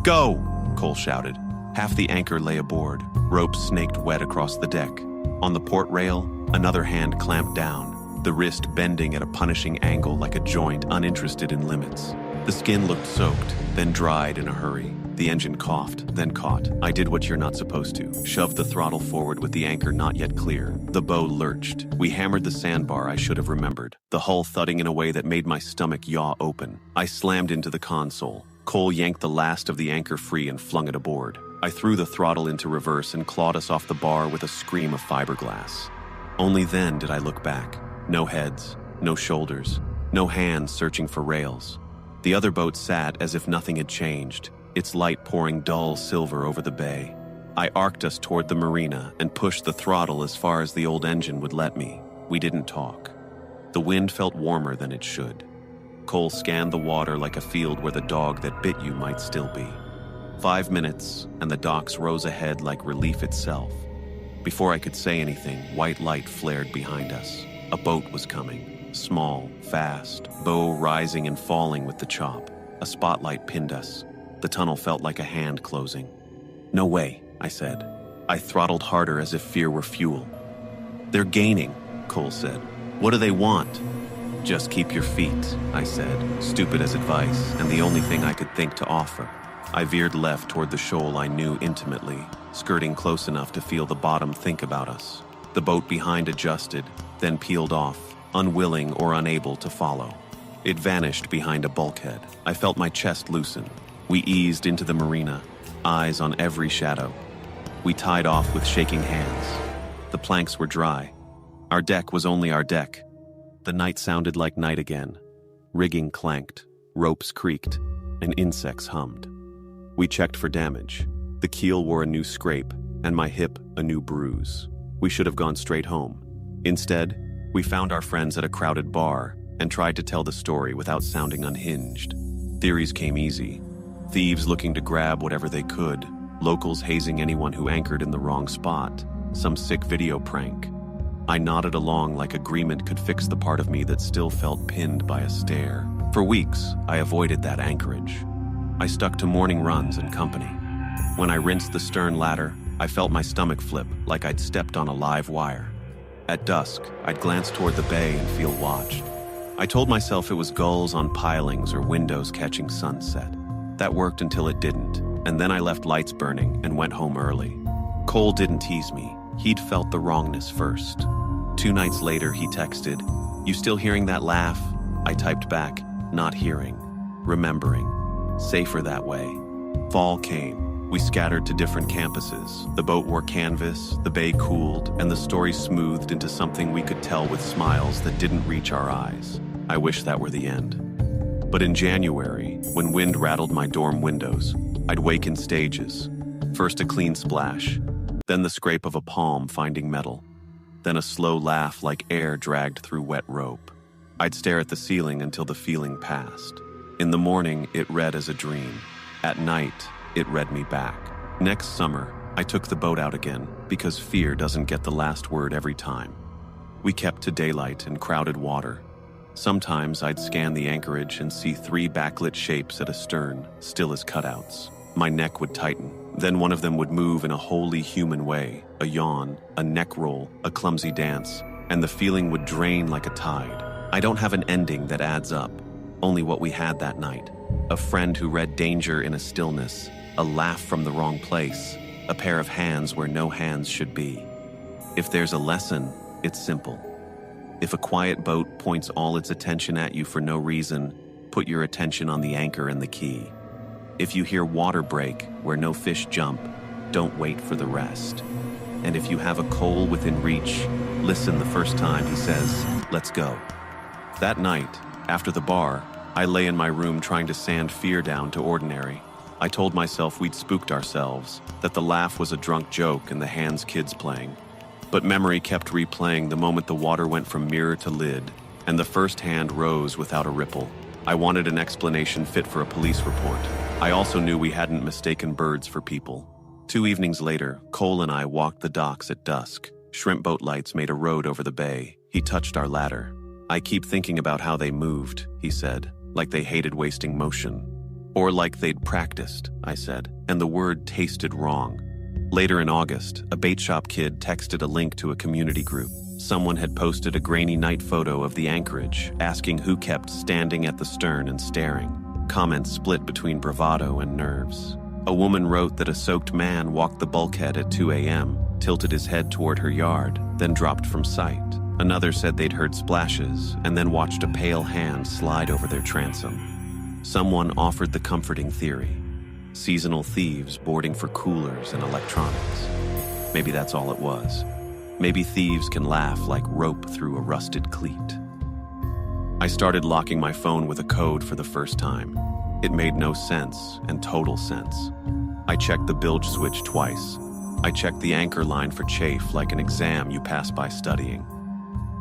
"Go!" Cole shouted. Half the anchor lay aboard, ropes snaked wet across the deck. On the port rail, another hand clamped down, the wrist bending at a punishing angle like a joint uninterested in limits. The skin looked soaked, then dried in a hurry. The engine coughed, then caught. I did what you're not supposed to. Shoved the throttle forward with the anchor not yet clear. The bow lurched. We hammered the sandbar I should have remembered, the hull thudding in a way that made my stomach yaw open. I slammed into the console. Cole yanked the last of the anchor free and flung it aboard. I threw the throttle into reverse and clawed us off the bar with a scream of fiberglass. Only then did I look back. No heads, no shoulders, no hands searching for rails. The other boat sat as if nothing had changed, its light pouring dull silver over the bay. I arced us toward the marina and pushed the throttle as far as the old engine would let me. We didn't talk. The wind felt warmer than it should. Cole scanned the water like a field where the dog that bit you might still be. 5 minutes, and the docks rose ahead like relief itself. Before I could say anything, white light flared behind us. A boat was coming. Small, fast, bow rising and falling with the chop. A spotlight pinned us. The tunnel felt like a hand closing. "No way," I said. I throttled harder as if fear were fuel. "They're gaining," Cole said. "What do they want?" "Just keep your feet," I said, stupid as advice, and the only thing I could think to offer. I veered left toward the shoal I knew intimately, skirting close enough to feel the bottom think about us. The boat behind adjusted, then peeled off, unwilling or unable to follow. It vanished behind a bulkhead. I felt my chest loosen. We eased into the marina, eyes on every shadow. We tied off with shaking hands. The planks were dry. Our deck was only our deck. The night sounded like night again. Rigging clanked, ropes creaked, and insects hummed. We checked for damage. The keel wore a new scrape, and my hip a new bruise. We should have gone straight home. Instead, we found our friends at a crowded bar and tried to tell the story without sounding unhinged. Theories came easy. Thieves looking to grab whatever they could, locals hazing anyone who anchored in the wrong spot, some sick video prank. I nodded along like agreement could fix the part of me that still felt pinned by a stare. For weeks, I avoided that anchorage. I stuck to morning runs and company. When I rinsed the stern ladder, I felt my stomach flip like I'd stepped on a live wire. At dusk, I'd glance toward the bay and feel watched. I told myself it was gulls on pilings or windows catching sunset. That worked until it didn't, and then I left lights burning and went home early. Cole didn't tease me. He'd felt the wrongness first. 2 nights later, he texted, "You still hearing that laugh?" I typed back, not hearing, remembering. safer that way. Fall came. We scattered to different campuses. The boat wore canvas, the bay cooled, and the story smoothed into something we could tell with smiles that didn't reach our eyes. I wish that were the end. But in January, when wind rattled my dorm windows, I'd wake in stages. First a clean splash, then the scrape of a palm finding metal, then a slow laugh like air dragged through wet rope. I'd stare at the ceiling until the feeling passed. In the morning, it read as a dream. At night, it read me back. Next summer, I took the boat out again because fear doesn't get the last word every time. We kept to daylight and crowded water. Sometimes I'd scan the anchorage and see 3 backlit shapes at a stern, still as cutouts. My neck would tighten. Then one of them would move in a wholly human way, a yawn, a neck roll, a clumsy dance, and the feeling would drain like a tide. I don't have an ending that adds up, only what we had that night. A friend who read danger in a stillness, a laugh from the wrong place, a pair of hands where no hands should be. If there's a lesson, it's simple. If a quiet boat points all its attention at you for no reason, put your attention on the anchor and the key. If you hear water break where no fish jump, don't wait for the rest. And if you have a coal within reach, listen the first time he says, "Let's go." That night, after the bar, I lay in my room trying to sand fear down to ordinary. I told myself we'd spooked ourselves, that the laugh was a drunk joke and the hands kids playing. But memory kept replaying the moment the water went from mirror to lid, and the first hand rose without a ripple. I wanted an explanation fit for a police report. I also knew we hadn't mistaken birds for people. 2 evenings later, Cole and I walked the docks at dusk. Shrimp boat lights made a road over the bay. He touched our ladder. "I keep thinking about how they moved," he said, like they hated wasting motion. "Or like they'd practiced," I said, and the word tasted wrong. Later in August, a bait shop kid texted a link to a community group. Someone had posted a grainy night photo of the anchorage, asking who kept standing at the stern and staring. Comments split between bravado and nerves. A woman wrote that a soaked man walked the bulkhead at 2 a.m., tilted his head toward her yard, then dropped from sight. Another said they'd heard splashes and then watched a pale hand slide over their transom. Someone offered the comforting theory: seasonal thieves boarding for coolers and electronics. Maybe that's all it was. Maybe thieves can laugh like rope through a rusted cleat. I started locking my phone with a code for the first time. It made no sense and total sense. I checked the bilge switch twice. I checked the anchor line for chafe like an exam you pass by studying.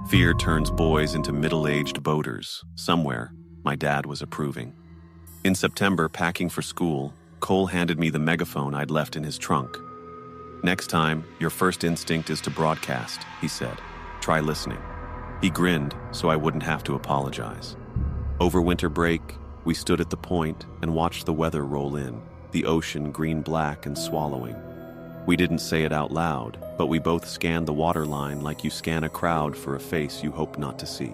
Fear turns boys into middle-aged boaters. Somewhere, my dad was approving. In September, packing for school, Cole handed me the megaphone I'd left in his trunk. "Next time, your first instinct is to broadcast," he said. "Try listening." He grinned so I wouldn't have to apologize. Over winter break, we stood at the point and watched the weather roll in, the ocean green-black and swallowing. We didn't say it out loud, but we both scanned the waterline like you scan a crowd for a face you hope not to see.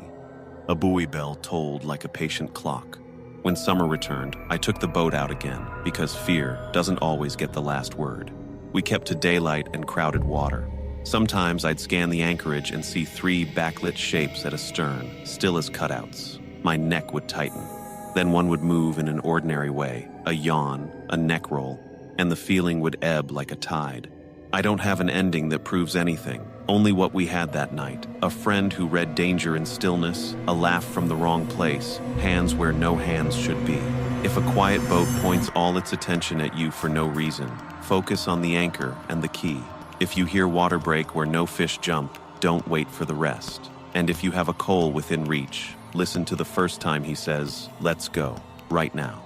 A buoy bell tolled like a patient clock. When summer returned, I took the boat out again because fear doesn't always get the last word. We kept to daylight and crowded water. Sometimes I'd scan the anchorage and see 3 backlit shapes at a stern, still as cutouts. My neck would tighten. Then one would move in an ordinary way, a yawn, a neck roll, and the feeling would ebb like a tide. I don't have an ending that proves anything, only what we had that night. A friend who read danger in stillness, a laugh from the wrong place, hands where no hands should be. If a quiet boat points all its attention at you for no reason, focus on the anchor and the key. If you hear water break where no fish jump, don't wait for the rest. And if you have a coal within reach, listen to the first time he says, "Let's go," right now.